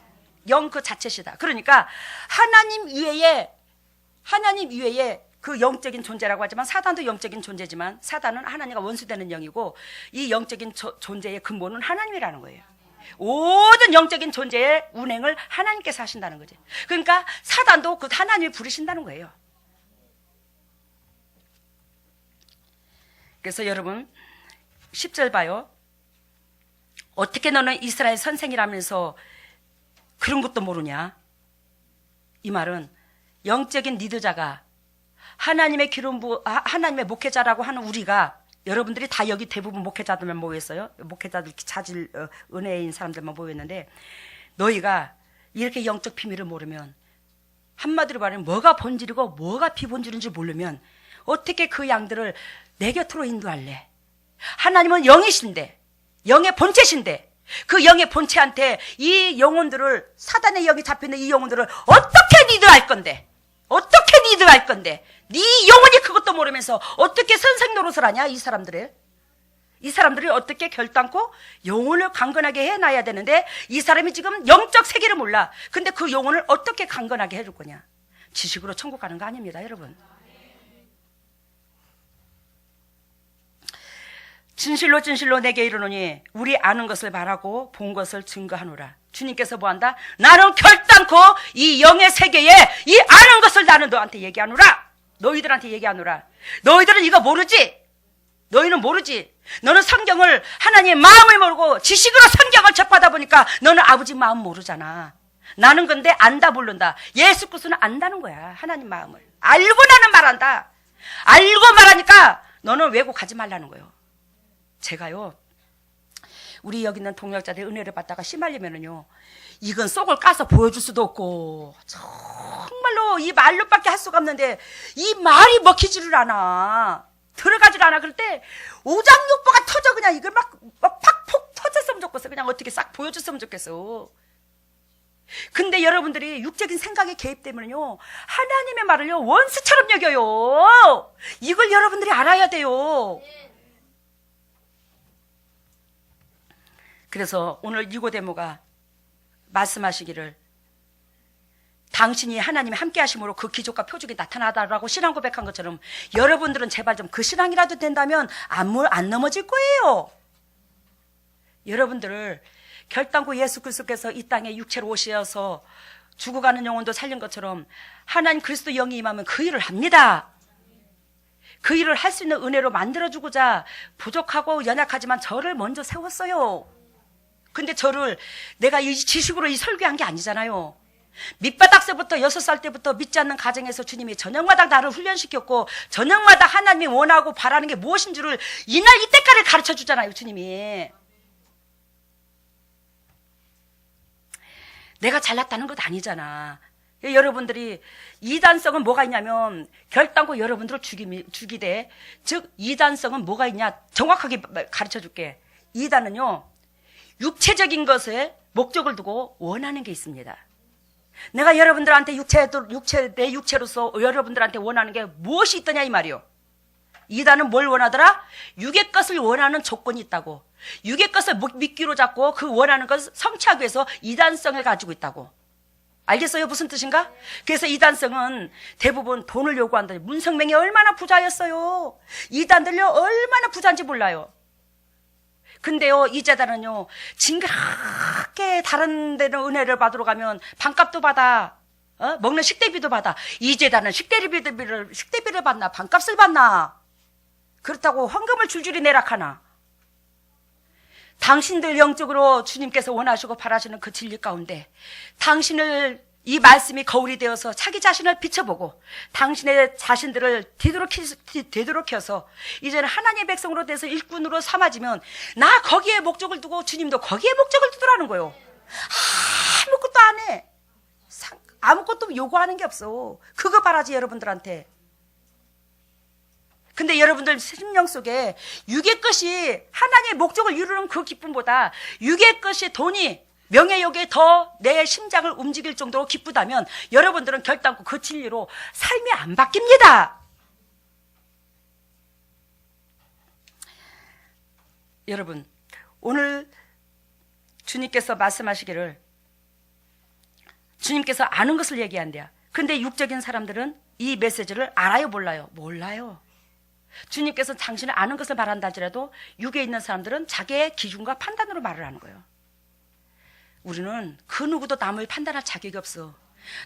[SPEAKER 1] 영 그 자체시다. 그러니까 하나님 이외에 그 영적인 존재라고 하지만 사단도 영적인 존재지만 사단은 하나님과 원수되는 영이고 이 영적인 존재의 근본은 하나님이라는 거예요. 모든 영적인 존재의 운행을 하나님께서 하신다는 거지. 그러니까 사단도 그 하나님이 부르신다는 거예요. 그래서 여러분 10절 봐요. 어떻게 너는 이스라엘 선생이라면서 그런 것도 모르냐? 이 말은 영적인 리더자가 하나님의 하나님의 목회자라고 하는 우리가, 여러분들이 다 여기 대부분 목회자들만 모였어요. 목회자들 자질 은혜인 사람들만 모였는데, 너희가 이렇게 영적 비밀을 모르면, 한마디로 말하면 뭐가 본질이고 뭐가 비본질인지 모르면 어떻게 그 양들을 내 곁으로 인도할래? 하나님은 영이신데, 영의 본체신데, 그 영의 본체한테 이 영혼들을, 사단의 영이 잡혀있는 이 영혼들을 어떻게 리드할 건데, 어떻게 리드할 건데, 네 영혼이 그것도 모르면서 어떻게 선생 노릇을 하냐? 이 사람들이 어떻게 결단코 영혼을 강건하게 해놔야 되는데, 이 사람이 지금 영적 세계를 몰라. 근데 그 영혼을 어떻게 강건하게 해줄 거냐? 지식으로 천국 가는 거 아닙니다, 여러분. 진실로 진실로 내게 이르노니 우리 아는 것을 말하고 본 것을 증거하노라. 주님께서 뭐한다? 나는 결단코 이 영의 세계에 이 아는 것을 나는 너한테 얘기하노라. 너희들한테 얘기하노라. 너희들은 이거 모르지? 너희는 모르지? 너는 성경을, 하나님의 마음을 모르고 지식으로 성경을 접하다 보니까 너는 아버지 마음 모르잖아. 나는 근데 안다 모른다. 예수 그리스도는 안다는 거야. 하나님 마음을 알고 나는 말한다. 알고 말하니까 너는 왜곡하지 말라는 거예요. 제가요, 우리 여기 있는 동역자들 은혜를 받다가 심하려면은요, 이건 속을 까서 보여줄 수도 없고, 정말로 이 말로밖에 할 수가 없는데, 이 말이 먹히지를 않아. 들어가질 않아. 그럴 때, 오장육부가 터져. 그냥 이걸 막 팍폭 터졌으면 좋겠어. 그냥 어떻게 싹 보여줬으면 좋겠어. 근데 여러분들이 육적인 생각에 개입되면요, 하나님의 말을요, 원수처럼 여겨요. 이걸 여러분들이 알아야 돼요. 그래서 오늘 니고데모가 말씀하시기를, 당신이 하나님이 함께 하심으로 그 기적과 표적이 나타나다라고 신앙 고백한 것처럼, 여러분들은 제발 좀 그 신앙이라도 된다면 안 넘어질 거예요. 여러분들을 결단코 예수 그리스도께서 이 땅에 육체로 오셔서 죽어가는 영혼도 살린 것처럼 하나님 그리스도 영이 임하면 그 일을 합니다. 그 일을 할 수 있는 은혜로 만들어주고자 부족하고 연약하지만 저를 먼저 세웠어요. 근데 저를 내가 이 지식으로 이 설교한 게 아니잖아요. 밑바닥서부터 6살 때부터 믿지 않는 가정에서 주님이 저녁마다 나를 훈련시켰고, 저녁마다 하나님이 원하고 바라는 게 무엇인 줄을 이날 이때까지 가르쳐 주잖아요, 주님이. 내가 잘났다는 것 아니잖아. 여러분들이 이단성은 뭐가 있냐면, 결단코 여러분들을 죽이되, 즉 이단성은 뭐가 있냐 정확하게 가르쳐 줄게. 이단은요, 육체적인 것에 목적을 두고 원하는 게 있습니다. 내가 여러분들한테 내 육체로서 여러분들한테 원하는 게 무엇이 있더냐 이 말이요. 이단은 뭘 원하더라? 육의 것을 원하는 조건이 있다고. 육의 것을 미끼로 잡고 그 원하는 것을 성취하기 위해서 이단성을 가지고 있다고. 알겠어요? 무슨 뜻인가? 그래서 이단성은 대부분 돈을 요구한다. 문성명이 얼마나 부자였어요. 이단들요 얼마나 부자인지 몰라요. 근데요, 이 재단은요, 징그럽게 다른 데는 은혜를 받으러 가면 반값도 받아, 먹는 식대비도 받아. 이 재단은 식대비를 받나, 반값을 받나? 그렇다고 헌금을 줄줄이 내락하나? 당신들 영적으로 주님께서 원하시고 바라시는 그 진리 가운데, 당신을 이 말씀이 거울이 되어서 자기 자신을 비춰보고 당신의 자신들을 되도록해서 이제는 하나님의 백성으로 돼서 일꾼으로 삼아지면, 나 거기에 목적을 두고 주님도 거기에 목적을 두더라는 거예요. 아무것도 안 해. 아무것도 요구하는 게 없어. 그거 바라지 여러분들한테. 근데 여러분들 심령 속에 육의 것이 하나님의 목적을 이루는 그 기쁨보다 육의 것이 돈이 명예욕에 더 내 심장을 움직일 정도로 기쁘다면 여러분들은 결단코 그 진리로 삶이 안 바뀝니다. 여러분, 오늘 주님께서 말씀하시기를, 주님께서 아는 것을 얘기한대요. 근데 육적인 사람들은 이 메시지를 알아요, 몰라요? 몰라요. 주님께서 당신을 아는 것을 말한다 할지라도 육에 있는 사람들은 자기의 기준과 판단으로 말을 하는 거예요. 우리는 그 누구도 남을 판단할 자격이 없어.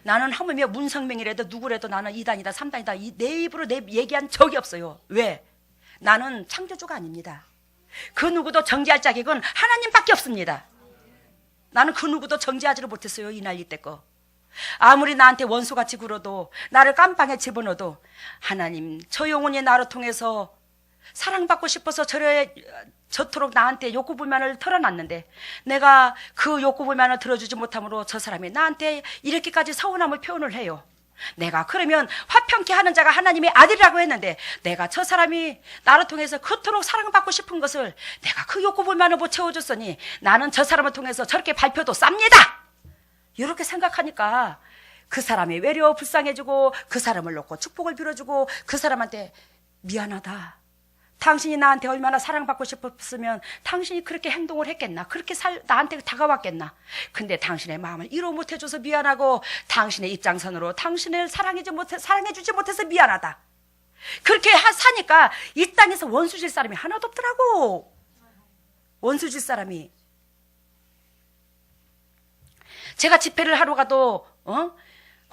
[SPEAKER 1] 나는 하물며 문성명이라도 누구라도 나는 2단이다 3단이다 내 입으로 얘기한 적이 없어요. 왜? 나는 창조주가 아닙니다. 그 누구도 정죄할 자격은 하나님밖에 없습니다. 나는 그 누구도 정죄하지를 못했어요. 이 난리 때거. 아무리 나한테 원수같이 굴어도, 나를 깜빵에 집어넣어도, 하나님 저 영혼이 나를 통해서 사랑받고 싶어서 저토록 나한테 욕구불만을 털어놨는데, 내가 그 욕구불만을 들어주지 못함으로 저 사람이 나한테 이렇게까지 서운함을 표현을 해요. 내가 그러면 화평케 하는 자가 하나님의 아들이라고 했는데, 내가 저 사람이 나를 통해서 그토록 사랑받고 싶은 것을 내가 그 욕구불만을 못 채워줬으니 나는 저 사람을 통해서 저렇게 발표도 쌉니다. 이렇게 생각하니까 그 사람이 외려 불쌍해지고, 그 사람을 놓고 축복을 빌어주고, 그 사람한테 미안하다, 당신이 나한테 얼마나 사랑받고 싶었으면 당신이 그렇게 행동을 했겠나, 그렇게 나한테 다가왔겠나. 근데 당신의 마음을 이해 못해줘서 미안하고, 당신의 입장선으로 당신을 사랑해주지 못해서 미안하다. 그렇게 사니까 이 땅에서 원수질 사람이 하나도 없더라고. 원수질 사람이. 제가 집회를 하러 가도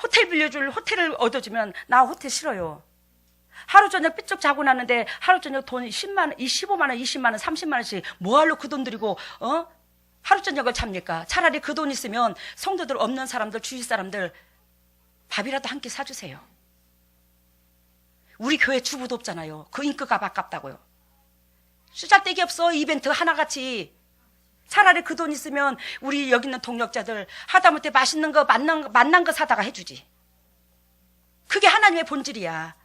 [SPEAKER 1] 호텔을 얻어주면 나 호텔 싫어요. 하루 저녁 삐쩍 자고 났는데 하루 저녁 돈 10만 원, 15만 원, 20만 원, 30만 원씩 뭐하러 그 돈 들이고 하루 저녁을 잡니까? 차라리 그 돈 있으면 성도들 없는 사람들, 주위 사람들 밥이라도 한 끼 사주세요. 우리 교회 주부도 없잖아요. 그 인기가 아깝다고요. 쓰잘데기 없어. 이벤트 하나같이. 차라리 그 돈 있으면 우리 여기 있는 동력자들 하다못해 맛있는 거 맛난 거 사다가 해주지. 그게 하나님의 본질이야.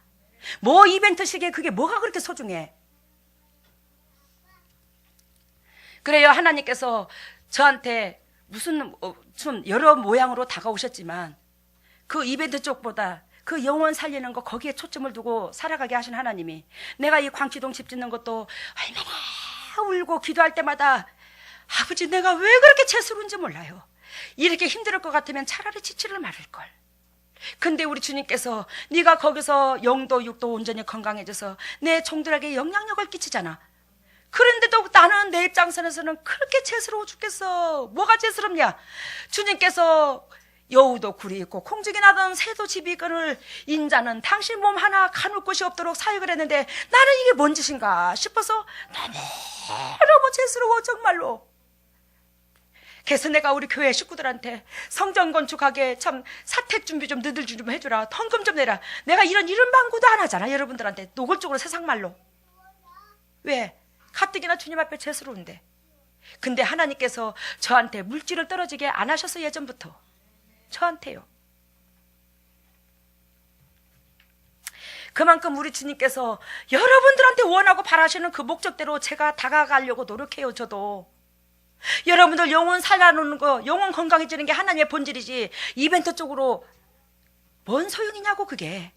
[SPEAKER 1] 뭐 이벤트식에 그게 뭐가 그렇게 소중해. 그래요. 하나님께서 저한테 무슨 좀 여러 모양으로 다가오셨지만 그 이벤트 쪽보다 그 영혼 살리는 거, 거기에 초점을 두고 살아가게 하신 하나님이, 내가 이 광치동 집 짓는 것도 얼마나 울고 기도할 때마다 아버지 내가 왜 그렇게 죄스러운지 몰라요. 이렇게 힘들 것 같으면 차라리 지치를 말을걸. 근데 우리 주님께서 네가 거기서 영도 육도 온전히 건강해져서 내 종들에게 영향력을 끼치잖아. 그런데도 나는 내 입장선에서는 그렇게 죄스러워 죽겠어. 뭐가 죄스럽냐? 주님께서 여우도 굴이 있고 콩죽이 나던 새도 집이 있거늘 인자는 당신 몸 하나 가눌 곳이 없도록 사역을 했는데, 나는 이게 뭔 짓인가 싶어서 너무 죄스러워 정말로. 그래서 내가 우리 교회 식구들한테 성전 건축하게 참 사택 준비 좀 너희들 좀 해주라, 헌금 좀 내라. 내가 이런 방구도 안 하잖아. 여러분들한테 노골적으로 세상말로. 왜? 가뜩이나 주님 앞에 죄스러운데. 근데 하나님께서 저한테 물질을 떨어지게 안 하셔서 예전부터 저한테요. 그만큼 우리 주님께서 여러분들한테 원하고 바라시는 그 목적대로 제가 다가가려고 노력해요. 저도 여러분들 영혼 살아놓는 거, 영혼 건강해지는 게 하나님의 본질이지 이벤트 쪽으로 뭔 소용이냐고 그게.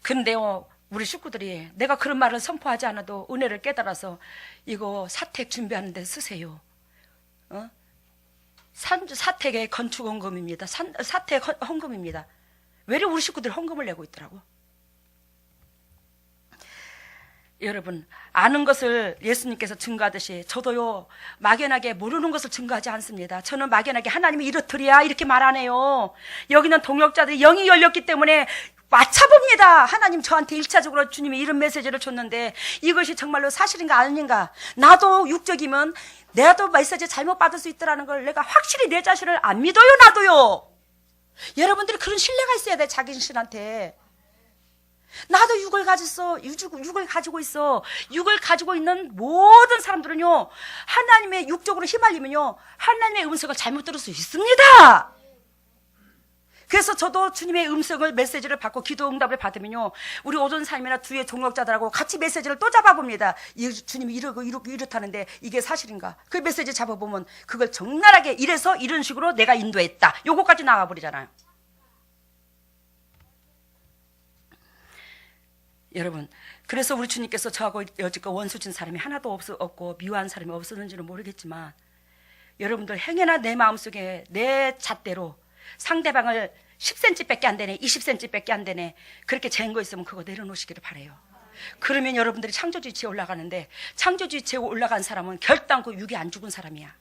[SPEAKER 1] 근데요, 우리 식구들이 내가 그런 말을 선포하지 않아도 은혜를 깨달아서 이거 사택 준비하는 데 쓰세요. 사택의 건축 헌금입니다. 사택 헌금입니다. 왜 우리 식구들이 헌금을 내고 있더라고. 여러분, 아는 것을 예수님께서 증거하듯이 저도요 막연하게 모르는 것을 증거하지 않습니다. 저는 막연하게 하나님이 이렇더리야 이렇게 말 안 해요. 여기는 동역자들이 영이 열렸기 때문에 맞춰봅니다. 하나님 저한테 1차적으로 주님이 이런 메시지를 줬는데 이것이 정말로 사실인가 아닌가. 나도 육적이면 내가도 메시지 잘못 받을 수 있더라는 걸 내가 확실히 내 자신을 안 믿어요. 나도요. 여러분들이 그런 신뢰가 있어야 돼. 자기 자신한테. 나도 육을 가지고 있어. 육을 가지고 있는 모든 사람들은요, 하나님의 육적으로 휘말리면요, 하나님의 음성을 잘못 들을 수 있습니다. 그래서 저도 주님의 음성을, 메시지를 받고 기도 응답을 받으면요, 우리 오전사님이나 주위의 동역자들하고 같이 메시지를 또 잡아봅니다. 주님이 이렇다는데 이게 사실인가? 그 메시지 잡아보면 그걸 적나라하게 이래서 이런 식으로 내가 인도했다. 요거까지 나와버리잖아요. 여러분, 그래서 우리 주님께서 저하고 여지껏 원수진 사람이 하나도 없고 미워한 사람이 없었는지는 모르겠지만, 여러분들 행여나 내 마음속에 내 잣대로 상대방을 10cm밖에 안 되네, 20cm밖에 안 되네, 그렇게 재는 거 있으면 그거 내려놓으시기를 바라요. 그러면 여러분들이 창조주의치에 올라가는데, 창조주의치에 올라간 사람은 결단코 육이 안 죽은 사람이야.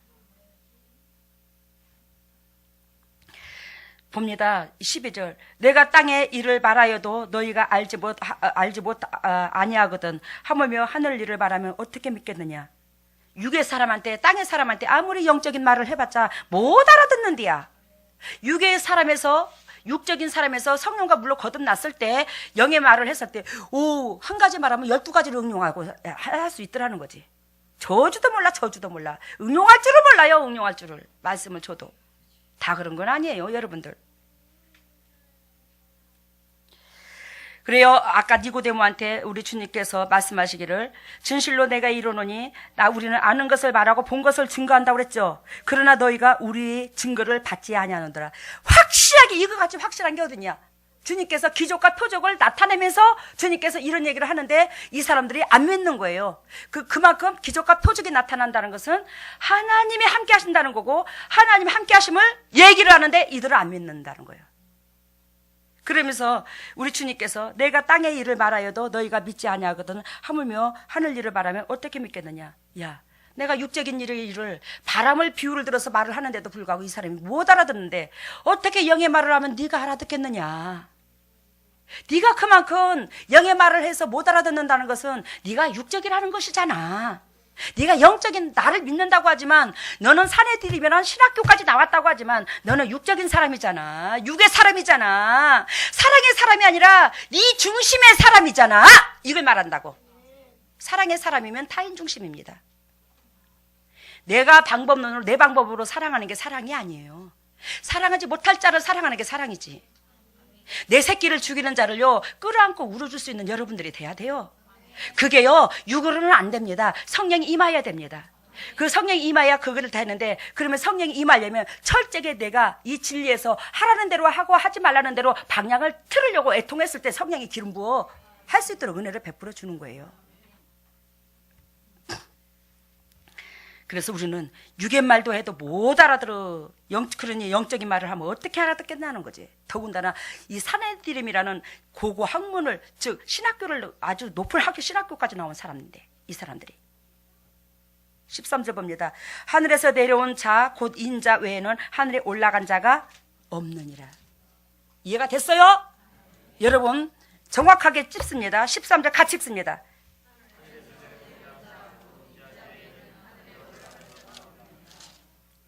[SPEAKER 1] 봅니다. 12절. 내가 땅의 일을 말하여도 너희가 아니하거든. 하물며 하늘 일을 말하면 어떻게 믿겠느냐. 육의 사람한테, 땅의 사람한테 아무리 영적인 말을 해봤자 못 알아듣는디야. 육의 사람에서, 육적인 사람에서 성령과 물로 거듭났을 때, 영의 말을 했을 때, 한 가지 말하면 12가지를 응용하고 할 수 있더라는 거지. 저주도 몰라. 응용할 줄을 몰라요. 응용할 줄을. 말씀을 줘도. 다 그런 건 아니에요, 여러분들. 그래요. 아까 니고데모한테 우리 주님께서 말씀하시기를 진실로 내가 이르노니 우리는 아는 것을 말하고 본 것을 증거한다고 그랬죠. 그러나 너희가 우리 증거를 받지 아니하는도라. 확실하게 이거같이 확실한 게 어디냐. 주님께서 기적과 표적을 나타내면서 주님께서 이런 얘기를 하는데 이 사람들이 안 믿는 거예요. 그만큼 기적과 표적이 나타난다는 것은 하나님이 함께 하신다는 거고, 하나님이 함께 하심을 얘기를 하는데 이들은 안 믿는다는 거예요. 그러면서 우리 주님께서 내가 땅의 일을 말하여도 너희가 믿지 아니하거든. 하물며 하늘 일을 말하면 어떻게 믿겠느냐. 야, 내가 육적인 일을 바람을 비유를 들어서 말을 하는데도 불구하고 이 사람이 못 알아듣는데 어떻게 영의 말을 하면 네가 알아듣겠느냐. 네가 그만큼 영의 말을 해서 못 알아듣는다는 것은 네가 육적이라는 것이잖아. 네가 영적인 나를 믿는다고 하지만 너는 산에 들이면 신학교까지 나왔다고 하지만 너는 육적인 사람이잖아. 육의 사람이잖아. 사랑의 사람이 아니라 네 중심의 사람이잖아. 이걸 말한다고. 사랑의 사람이면 타인 중심입니다. 내가 방법론으로 내 방법으로 사랑하는 게 사랑이 아니에요. 사랑하지 못할 자를 사랑하는 게 사랑이지. 내 새끼를 죽이는 자를요 끌어안고 울어줄 수 있는 여러분들이 돼야 돼요. 그게요 육으로는 안 됩니다. 성령이 임하여야 됩니다. 그 성령이 임하여야 그거를 다 했는데, 그러면 성령이 임하려면 철저하게 내가 이 진리에서 하라는 대로 하고 하지 말라는 대로 방향을 틀으려고 애통했을 때 성령이 기름 부어 할 수 있도록 은혜를 베풀어 주는 거예요. 그래서 우리는 육의 말도 해도 못 알아들어. 그러니 영적인 말을 하면 어떻게 알아듣겠냐는 거지. 더군다나 이 사내디림이라는 고고 학문을, 즉 신학교를 아주 높은 학교 신학교까지 나온 사람인데 이 사람들이 13절 봅니다. 하늘에서 내려온 자 곧 인자 외에는 하늘에 올라간 자가 없느니라. 이해가 됐어요? 여러분 정확하게 찝습니다. 13절 같이 읽습니다.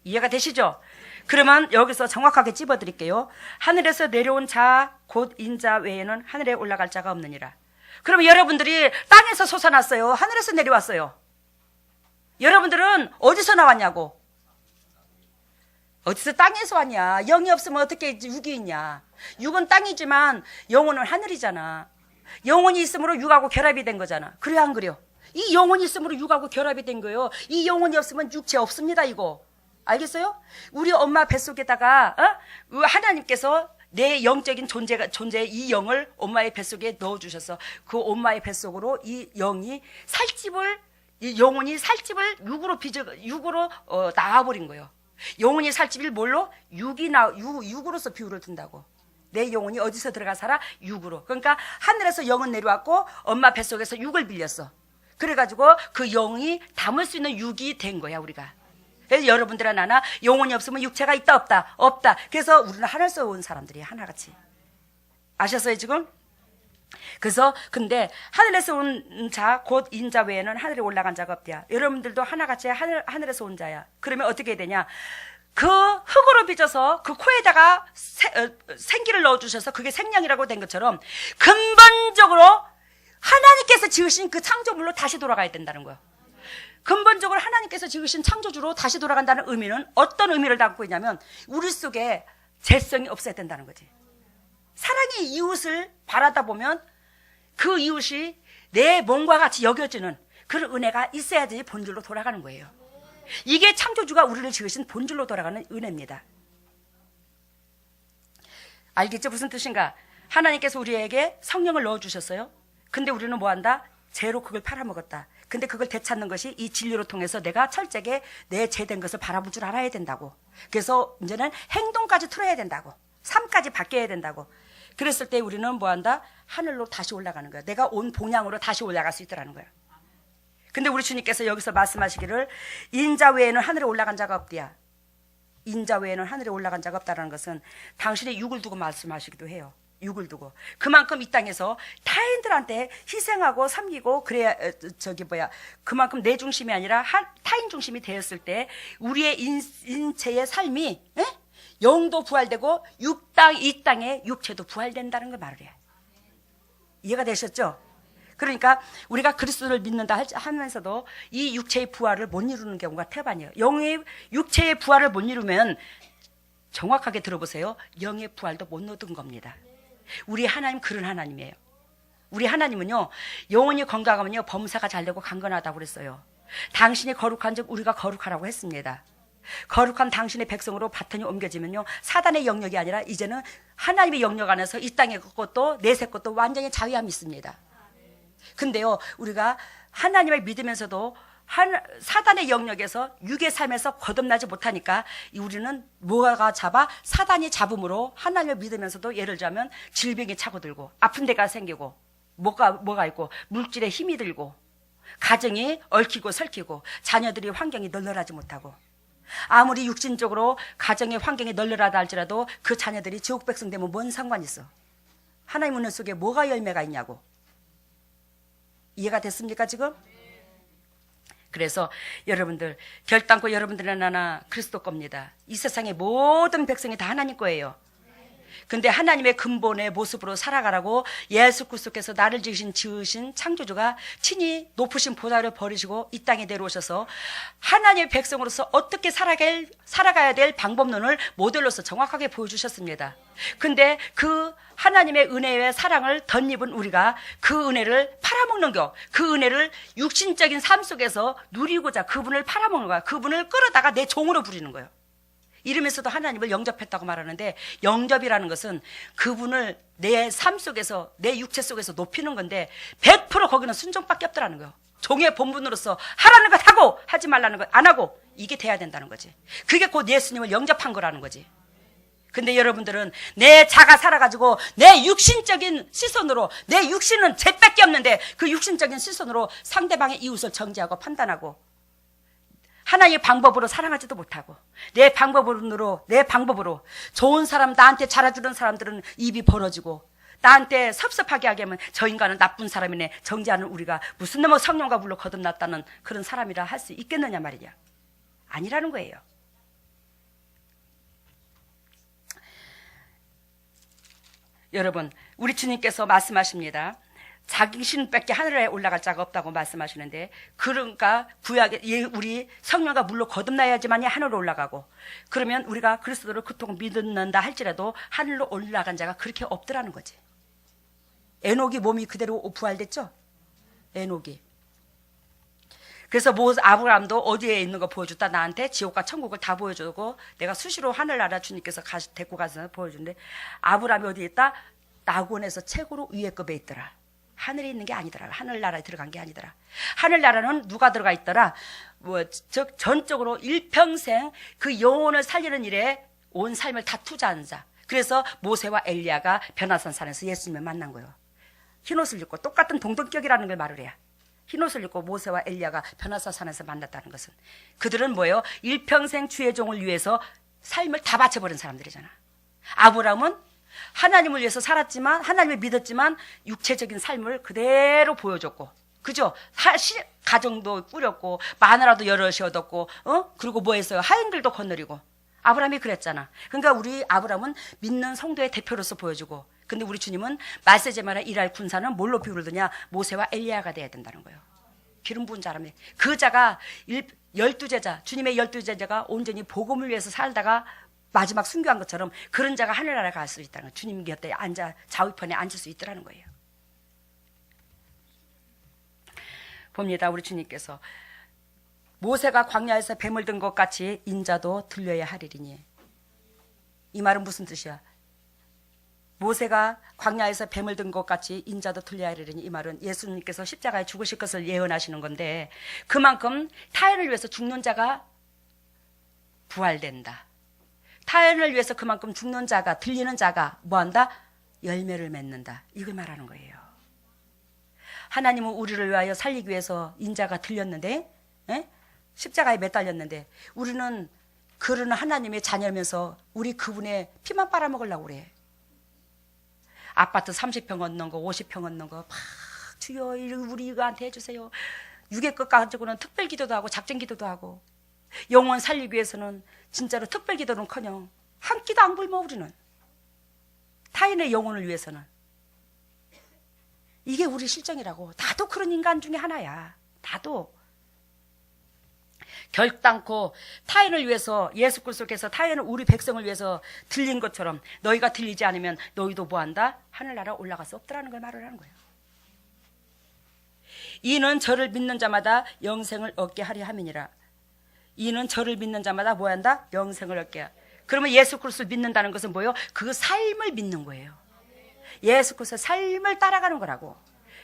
[SPEAKER 1] 이해가 되시죠? 그러면 여기서 정확하게 찝어드릴게요. 하늘에서 내려온 자 곧 인자 외에는 하늘에 올라갈 자가 없느니라. 그러면 여러분들이 땅에서 솟아났어요? 하늘에서 내려왔어요? 여러분들은 어디서 나왔냐고? 어디서 땅에서 왔냐? 영이 없으면 어떻게 육이 있냐? 육은 땅이지만 영혼은 하늘이잖아. 영혼이 있으므로 육하고 결합이 된 거잖아. 그래 안 그래요? 이 영혼이 있으므로 육하고 결합이 된 거예요. 이 영혼이 없으면 육체 없습니다. 이거 알겠어요? 우리 엄마 뱃속에다가 하나님께서 내 영적인 존재 이 영을 엄마의 뱃속에 넣어주셔서 그 엄마의 뱃속으로 이 영이 이 영혼이 살집을 육으로 나와버린 거예요. 영혼이 살집을 뭘로? 육으로서 비유를 든다고. 내 영혼이 어디서 들어가 살아? 육으로. 그러니까 하늘에서 영은 내려왔고 엄마 뱃속에서 육을 빌렸어. 그래가지고 그 영이 담을 수 있는 육이 된 거야 우리가. 그래서 여러분들아 나나 영혼이 없으면 육체가 있다 없다? 없다. 그래서 우리는 하늘에서 온 사람들이야 하나같이. 아셨어요 지금? 그래서 근데 하늘에서 온 자 곧 인자 외에는 하늘에 올라간 자가 없대야. 여러분들도 하나같이 하늘에서 온 자야. 그러면 어떻게 해야 되냐? 그 흙으로 빚어서 그 코에다가 생기를 넣어주셔서 그게 생명이라고 된 것처럼 근본적으로 하나님께서 지으신 그 창조물로 다시 돌아가야 된다는 거예요. 근본적으로 하나님께서 지으신 창조주로 다시 돌아간다는 의미는 어떤 의미를 담고 있냐면 우리 속에 죄성이 없어야 된다는 거지. 사랑이 이웃을 바라다 보면 그 이웃이 내 몸과 같이 여겨지는 그런 은혜가 있어야지 본질로 돌아가는 거예요. 이게 창조주가 우리를 지으신 본질로 돌아가는 은혜입니다. 알겠죠? 무슨 뜻인가? 하나님께서 우리에게 성령을 넣어주셨어요. 근데 우리는 뭐한다? 죄로 그걸 팔아먹었다. 근데 그걸 되찾는 것이 이 진리로 통해서 내가 철저하게 내 죄된 것을 바라볼 줄 알아야 된다고. 그래서 이제는 행동까지 틀어야 된다고. 삶까지 바뀌어야 된다고. 그랬을 때 우리는 뭐한다? 하늘로 다시 올라가는 거야. 내가 온 본향으로 다시 올라갈 수 있더라는 거야. 근데 우리 주님께서 여기서 말씀하시기를 인자 외에는 하늘에 올라간 자가 없대야. 인자 외에는 하늘에 올라간 자가 없다라는 것은 당신의 육을 두고 말씀하시기도 해요. 육을 두고 그만큼 이 땅에서 타인들한테 희생하고 섬기고 그래야 그만큼 내 중심이 아니라 타인 중심이 되었을 때 우리의 인체의 삶이 영도 부활되고 이 땅의 육체도 부활된다는 걸 말을 해요. 이해가 되셨죠? 그러니까 우리가 그리스도를 믿는다 하면서도 이 육체의 부활을 못 이루는 경우가 태반이에요. 영의 육체의 부활을 못 이루면 정확하게 들어보세요. 영의 부활도 못 얻은 겁니다. 우리 하나님 그런 하나님이에요. 우리 하나님은요, 영혼이 건강하면요 범사가 잘되고 강건하다고 그랬어요. 당신이 거룩한 즉 우리가 거룩하라고 했습니다. 거룩한 당신의 백성으로 바톤이 옮겨지면요 사단의 영역이 아니라 이제는 하나님의 영역 안에서 이 땅의 것도 내세 것도 완전히 자유함이 있습니다. 근데요 우리가 하나님을 믿으면서도 사단의 영역에서 육의 삶에서 거듭나지 못하니까 우리는 뭐가 잡아? 사단이 잡음으로 하나님을 믿으면서도 예를 들자면 질병이 차고들고 아픈 데가 생기고 뭐가 있고 물질에 힘이 들고 가정이 얽히고 설키고 자녀들이 환경이 널널하지 못하고 아무리 육신적으로 가정의 환경이 널널하다 할지라도 그 자녀들이 지옥 백성 되면 뭔 상관이 있어? 하나님 은혜 속에 뭐가 열매가 있냐고. 이해가 됐습니까 지금? 그래서 여러분들 결단코 여러분들은 하나 그리스도 겁니다. 이 세상의 모든 백성이 다 하나님 거예요. 근데 하나님의 근본의 모습으로 살아가라고 예수 그리스도께서 나를 지으신 창조주가 친히 높으신 보좌를 버리시고 이 땅에 내려오셔서 하나님의 백성으로서 어떻게 살아가야 될 방법론을 모델로서 정확하게 보여주셨습니다. 근데 그 하나님의 은혜의 사랑을 덧입은 우리가 그 은혜를 팔아먹는 그 은혜를 육신적인 삶 속에서 누리고자 그분을 팔아먹는 거야. 그분을 끌어다가 내 종으로 부리는 거예요. 이러면서도 하나님을 영접했다고 말하는데 영접이라는 것은 그분을 내 삶 속에서 내 육체 속에서 높이는 건데 100% 거기는 순종밖에 없더라는 거예요. 종의 본분으로서 하라는 것 하고 하지 말라는 것 안 하고 이게 돼야 된다는 거지. 그게 곧 예수님을 영접한 거라는 거지. 근데 여러분들은 내 자가 살아가지고 내 육신적인 시선으로 내 육신은 죄밖에 없는데 그 육신적인 시선으로 상대방의 이웃을 정죄하고 판단하고 하나님의 방법으로 사랑하지도 못하고 내 방법으로 좋은 사람 나한테 잘해주는 사람들은 입이 벌어지고 나한테 섭섭하게 하게 하면 저 인간은 나쁜 사람이네 정죄하는 우리가 무슨 놈의 성령과 불로 거듭났다는 그런 사람이라 할 수 있겠느냐 말이냐. 아니라는 거예요. 여러분 우리 주님께서 말씀하십니다. 자신밖에 하늘에 올라갈 자가 없다고 말씀하시는데 그러니까 구약에 우리 성령과 물로 거듭나야지만이 하늘로 올라가고 그러면 우리가 그리스도를 그토록 믿는다 할지라도 하늘로 올라간 자가 그렇게 없더라는 거지. 에녹이 몸이 그대로 부활됐죠? 에녹이. 그래서 아브라함도 어디에 있는 거 보여줬다 나한테 지옥과 천국을 다 보여주고 내가 수시로 하늘나라 주님께서 데리고 가서 보여주는데 아브라함이 어디에 있다? 낙원에서 최고로 위에 급에 있더라. 하늘에 있는 게 아니더라. 하늘나라에 들어간 게 아니더라. 하늘나라는 누가 들어가 있더라? 즉 전적으로 일평생 그 영혼을 살리는 일에 온 삶을 다 투자하는 자. 그래서 모세와 엘리야가 변화산 산에서 예수님을 만난 거예요. 흰옷을 입고 똑같은 동등격이라는 걸 말을 해야. 흰옷을 입고 모세와 엘리야가 변화산 산에서 만났다는 것은 그들은 뭐예요? 일평생 주의 종을 위해서 삶을 다 바쳐버린 사람들이잖아. 아브라함은 하나님을 위해서 살았지만 하나님을 믿었지만 육체적인 삶을 그대로 보여줬고 그죠? 가정도 꾸렸고 마누라도 여럿이 얻었고 그리고 뭐 했어요? 하인들도 거느리고 아브라함이 그랬잖아. 그러니까 우리 아브라함은 믿는 성도의 대표로서 보여주고 근데 우리 주님은 말세제마다 일할 군사는 뭘로 비유를 드냐? 모세와 엘리야가 돼야 된다는 거예요. 기름 부은 자라며 그 자가 12제자 주님의 12제자가 온전히 복음을 위해서 살다가 마지막 순교한 것처럼 그런 자가 하늘나라에 갈 수 있다는 거예요. 주님 곁에 좌우편에 앉을 수 있더라는 거예요. 봅니다. 우리 주님께서 모세가 광야에서 뱀을 든 것 같이 인자도 들려야 하리니 이 말은 무슨 뜻이야? 모세가 광야에서 뱀을 든 것 같이 인자도 들려야 하리니 이 말은 예수님께서 십자가에 죽으실 것을 예언하시는 건데 그만큼 타인을 위해서 죽는 자가 부활된다. 타인을 위해서 그만큼 죽는 자가 들리는 자가 뭐한다? 열매를 맺는다. 이걸 말하는 거예요. 하나님은 우리를 위하여 살리기 위해서 인자가 들렸는데 십자가에 매달렸는데 우리는 그러는 하나님의 자녀면서 우리 그분의 피만 빨아먹으려고 그래. 아파트 30평 얻는 거 50평 얻는 거 막 주여 우리 이거한테 해주세요. 육의 것 가지고는 특별 기도도 하고 작전 기도도 하고 영혼 살리기 위해서는 진짜로 특별 기도는커녕 한 끼도 안 굶어. 우리는 타인의 영혼을 위해서는. 이게 우리 실정이라고. 나도 그런 인간 중에 하나야. 나도 결단코 타인을 위해서, 예수 그리스도께서 타인을, 우리 백성을 위해서 들린 것처럼 너희가 들리지 않으면 너희도 뭐한다? 하늘나라 올라갈 수 없더라는 걸 말을 하는 거예요. 이는 저를 믿는 자마다 영생을 얻게 하려 함이니라. 이는 저를 믿는 자마다 뭐한다? 영생을 얻게. 그러면 예수 그리스도를 믿는다는 것은 뭐예요? 그 삶을 믿는 거예요. 예수 그리스도의 삶을 따라가는 거라고.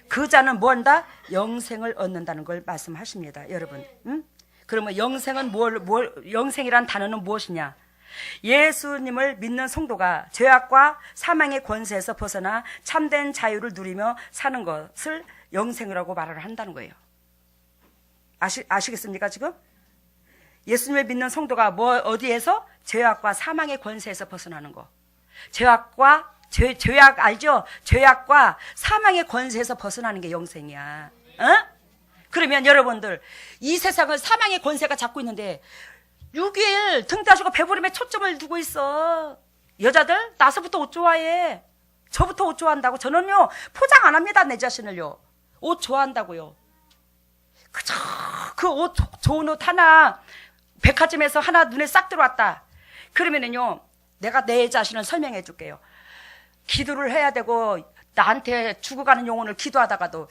[SPEAKER 1] 그 자는 뭐한다? 영생을 얻는다는 걸 말씀하십니다. 여러분. 응? 그러면 영생은 영생이란 단어는 무엇이냐? 예수님을 믿는 성도가 죄악과 사망의 권세에서 벗어나 참된 자유를 누리며 사는 것을 영생이라고 말을 한다는 거예요. 아시겠습니까 지금? 예수님을 믿는 성도가 어디에서? 죄악과 사망의 권세에서 벗어나는 거. 죄악 알죠? 죄악과 사망의 권세에서 벗어나는 게 영생이야. 어? 그러면 여러분들, 이 세상은 사망의 권세가 잡고 있는데 6일 등 따주고 배부름에 초점을 두고 있어. 여자들 나서부터 옷 좋아해. 저부터 옷 좋아한다고. 저는요 포장 안 합니다. 내 자신을요. 옷 좋아한다고요. 그저 그 옷 좋은 옷 하나 백화점에서 하나 눈에 싹 들어왔다. 그러면은요 내가 내 자신을 설명해 줄게요. 기도를 해야 되고 나한테 죽어가는 영혼을 기도하다가도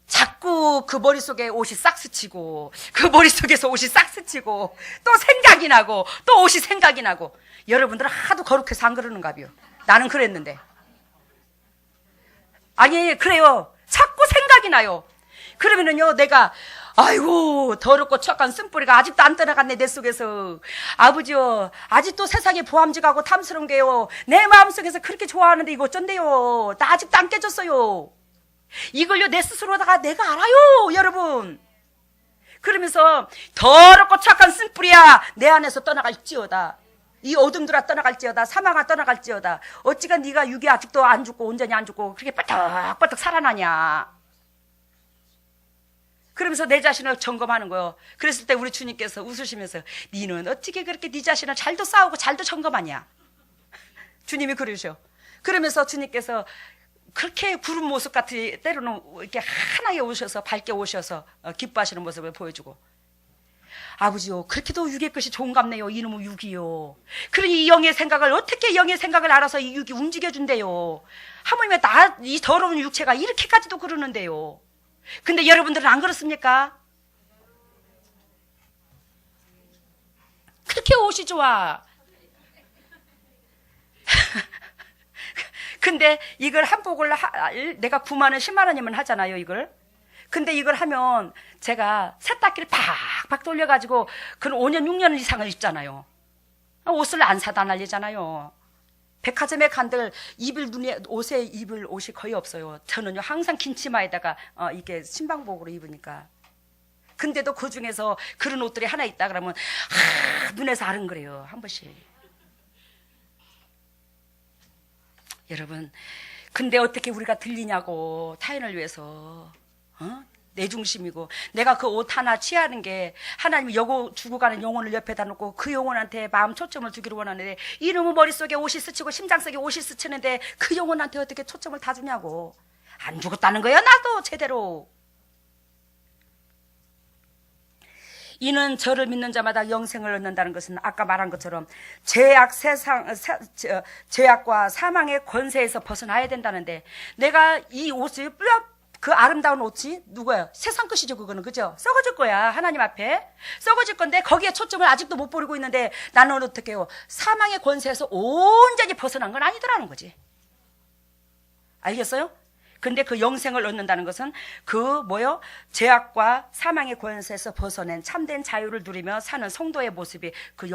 [SPEAKER 1] 자꾸 그 머릿속에 옷이 싹 스치고 그 머릿속에서 옷이 싹 스치고 또 생각이 나고 또 옷이 생각이 나고. 여러분들은 하도 거룩해서 안 그러는가 봐요. 나는 그랬는데. 아니 그래요. 자꾸 생각이 나요. 그러면은요 내가 아이고 더럽고 추악한 쓴뿌리가 아직도 안 떠나갔네 내 속에서. 아버지요 아직도 세상에 보암직하고 탐스러운 게요 내 마음속에서 그렇게 좋아하는데 이거 어쩐데요. 나 아직도 안 깨졌어요. 이걸요 내 스스로다가 내가 알아요 여러분. 그러면서 더럽고 착한 쓴뿌리야 내 안에서 떠나갈지어다. 이 어둠들아 떠나갈지어다. 사망아 떠나갈지어다. 어찌가 네가 육이 아직도 안 죽고 온전히 안 죽고 그렇게 빠떡빠떡 살아나냐. 그러면서 내 자신을 점검하는 거예요. 그랬을 때 우리 주님께서 웃으시면서 니는 어떻게 그렇게 네 자신을 잘도 싸우고 잘도 점검하냐. 주님이 그러셔. 그러면서 주님께서 그렇게 구름 모습 같이 때로는 이렇게 환하게 오셔서 밝게 오셔서 기뻐하시는 모습을 보여주고 아버지요 그렇게도 육의 것이 좋은갑네요. 이놈의 육이요. 그러니 이 영의 생각을 어떻게 영의 생각을 알아서 이 육이 움직여준대요. 하물며 이 더러운 육체가 이렇게까지도 그러는데요. 근데 여러분들은 안 그렇습니까? 그렇게 옷이 좋아. 근데 이걸 한 복을 내가 9만 원 10만 원이면 하잖아요 이걸. 근데 이걸 하면 제가 세탁기를 팍팍 돌려가지고 그건 5년 6년 이상을 입잖아요. 옷을 안 사다 날리잖아요. 백화점에 간들 옷에 입을 옷이 거의 없어요. 저는요 항상 긴 치마에다가 이게 신방복으로 입으니까. 근데도 그 중에서 그런 옷들이 하나 있다 그러면 눈에서 아른거려요 한 번씩. 여러분 근데 어떻게 우리가 들리냐고. 타인을 위해서 내 중심이고 내가 그 옷 하나 취하는 게 하나님이 죽어가는 영혼을 옆에다 놓고 그 영혼한테 마음 초점을 두기를 원하는데 이놈의 머릿속에 옷이 스치고 심장 속에 옷이 스치는데 그 영혼한테 어떻게 초점을 다 주냐고. 안 죽었다는 거예요 나도 제대로. 이는 저를 믿는 자마다 영생을 얻는다는 것은 아까 말한 것처럼 죄악과 사망의 권세에서 벗어나야 된다는데 내가 이 옷을 그 아름다운 옷이 누구예요? 세상 것이죠 그거는. 그죠? 썩어질 거야 하나님 앞에. 썩어질 건데 거기에 초점을 아직도 못 버리고 있는데 나는 어떻게 해요? 사망의 권세에서 온전히 벗어난 건 아니더라는 거지. 알겠어요? 근데 그 영생을 얻는다는 것은 죄악과 사망의 권세에서 벗어낸 참된 자유를 누리며 사는 성도의 모습이 그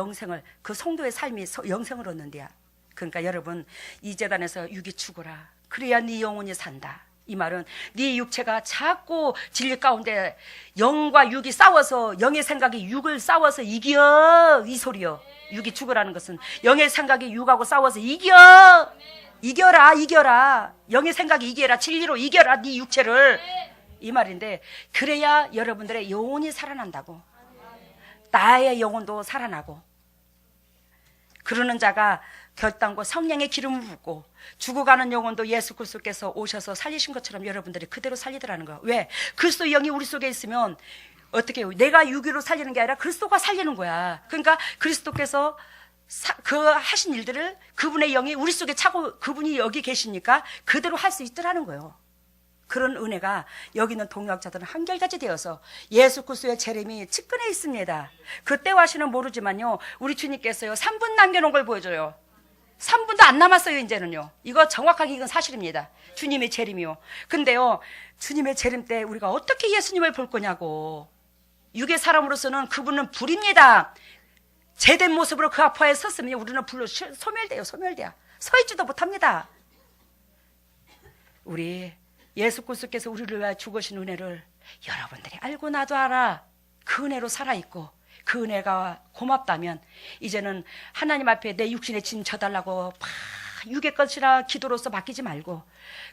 [SPEAKER 1] 성도의 삶이 영생을 얻는 데야. 그러니까 여러분 이 재단에서 육이 죽어라. 그래야 네 영혼이 산다. 이 말은 네 육체가 자꾸 진리 가운데 영과 육이 싸워서 영의 생각이 육을 싸워서 이겨 이 소리요. 육이 죽으라는 것은 영의 생각이 육하고 싸워서 이겨라. 영의 생각이 이겨라. 진리로 이겨라 네 육체를 이 말인데 그래야 여러분들의 영혼이 살아난다고. 나의 영혼도 살아나고 그러는 자가 결단과 성령의 기름을 붓고 죽어가는 영혼도 예수 그리스도께서 오셔서 살리신 것처럼 여러분들이 그대로 살리더라는 거야. 왜? 그리스도의 영이 우리 속에 있으면 어떻게 해요? 내가 육으로 살리는 게 아니라 그리스도가 살리는 거야. 그러니까 그리스도께서 그 하신 일들을 그분의 영이 우리 속에 차고 그분이 여기 계시니까 그대로 할 수 있더라는 거예요. 그런 은혜가 여기 있는 동역자들은 한결같이 되어서 예수 그리스도의 재림이 측근에 있습니다. 그때와 시는 모르지만요, 우리 주님께서요 3분 남겨놓은 걸 보여줘요. 3분도 안 남았어요. 이제는요. 이거 정확하게 이건 사실입니다. 주님의 재림이요. 근데요 주님의 재림 때 우리가 어떻게 예수님을 볼 거냐고. 육의 사람으로서는 그분은 불입니다. 제된 모습으로 그 앞에 섰으면 우리는 불로 소멸돼요. 서 있지도 못합니다. 우리 예수 그리스도께서 우리를 위하여 죽으신 은혜를 여러분들이 알고 나도 알아. 그 은혜로 살아있고 그 은혜가 고맙다면 이제는 하나님 앞에 내 육신의 짐 져달라고 육의 것이라 기도로서 맡기지 말고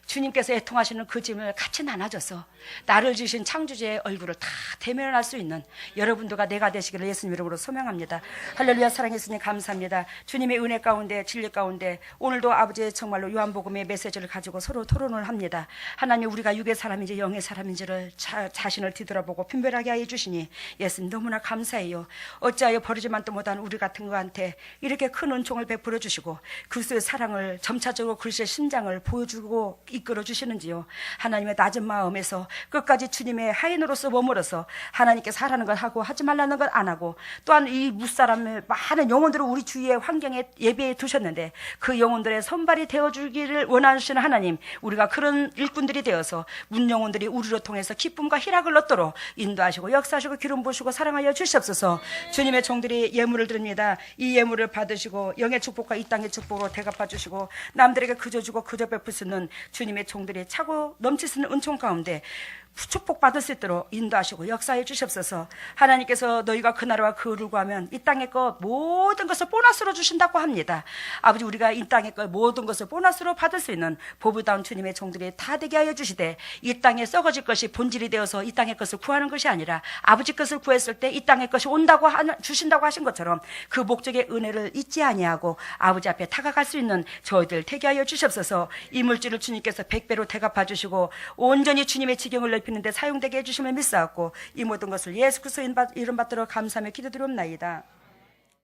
[SPEAKER 1] 주님께서 애통하시는 그 짐을 같이 나눠줘서 나를 주신 창조주의 얼굴을 다 대면할 수 있는 여러분들과 내가 되시기를 예수님 이름으로 소명합니다. 할렐루야. 사랑해 주님 감사합니다. 주님의 은혜 가운데 진리 가운데 오늘도 아버지의 정말로 요한복음의 메시지를 가지고 서로 토론을 합니다. 하나님 우리가 육의 사람인지 영의 사람인지를 자신을 뒤돌아보고 분별하게 하여 주시니 예수님 너무나 감사해요. 어찌하여 버리지만 또 못한 우리 같은 거한테 이렇게 큰 은총을 베풀어 주시고 그리스도의 사랑을 점차적으로 그리스도의 심장을 보여주고 이끌어 주시는지요. 하나님의 낮은 마음에서 끝까지 주님의 하인으로서 머물러서 하나님께서 하라는 걸 하고 하지 말라는 걸 안 하고 또한 이 무사람의 많은 영혼들을 우리 주위의 환경에 예배해 두셨는데 그 영혼들의 선발이 되어주기를 원하시는 하나님, 우리가 그런 일꾼들이 되어서 문 영혼들이 우리로 통해서 기쁨과 희락을 얻도록 인도하시고 역사하시고 기름 부으시고 사랑하여 주시옵소서. 주님의 종들이 예물을 드립니다. 이 예물을 받으시고 영의 축복과 이 땅의 축복으로 대갚아 주시고 남들에게 그저 주고 그저 베풀 수 있는 주님의 종들이 차고 넘치는 은총 가운데 축복받을 수 있도록 인도하시고 역사해 주시옵소서. 하나님께서 너희가 그 나라와 그 의를 구하면 이 땅의 것 모든 것을 보너스로 주신다고 합니다. 아버지 우리가 이 땅의 것 모든 것을 보너스로 받을 수 있는 보부다운 주님의 종들이 다 되게 하여 주시되 이 땅에 썩어질 것이 본질이 되어서 이 땅의 것을 구하는 것이 아니라 아버지 것을 구했을 때 이 땅의 것이 온다고 주신다고 하신 것처럼 그 목적의 은혜를 잊지 아니하고 아버지 앞에 다가갈 수 있는 저희들 되게 하여 주시옵소서. 이 물질을 주님께서 100배로 대갚아 주시고 온전히 주님의 지경을 넓히는 데 사용되게 해주심을 믿사옵고 이 모든 것을 예수 그리스도 이름 받들어 감사하며 기도드리옵나이다.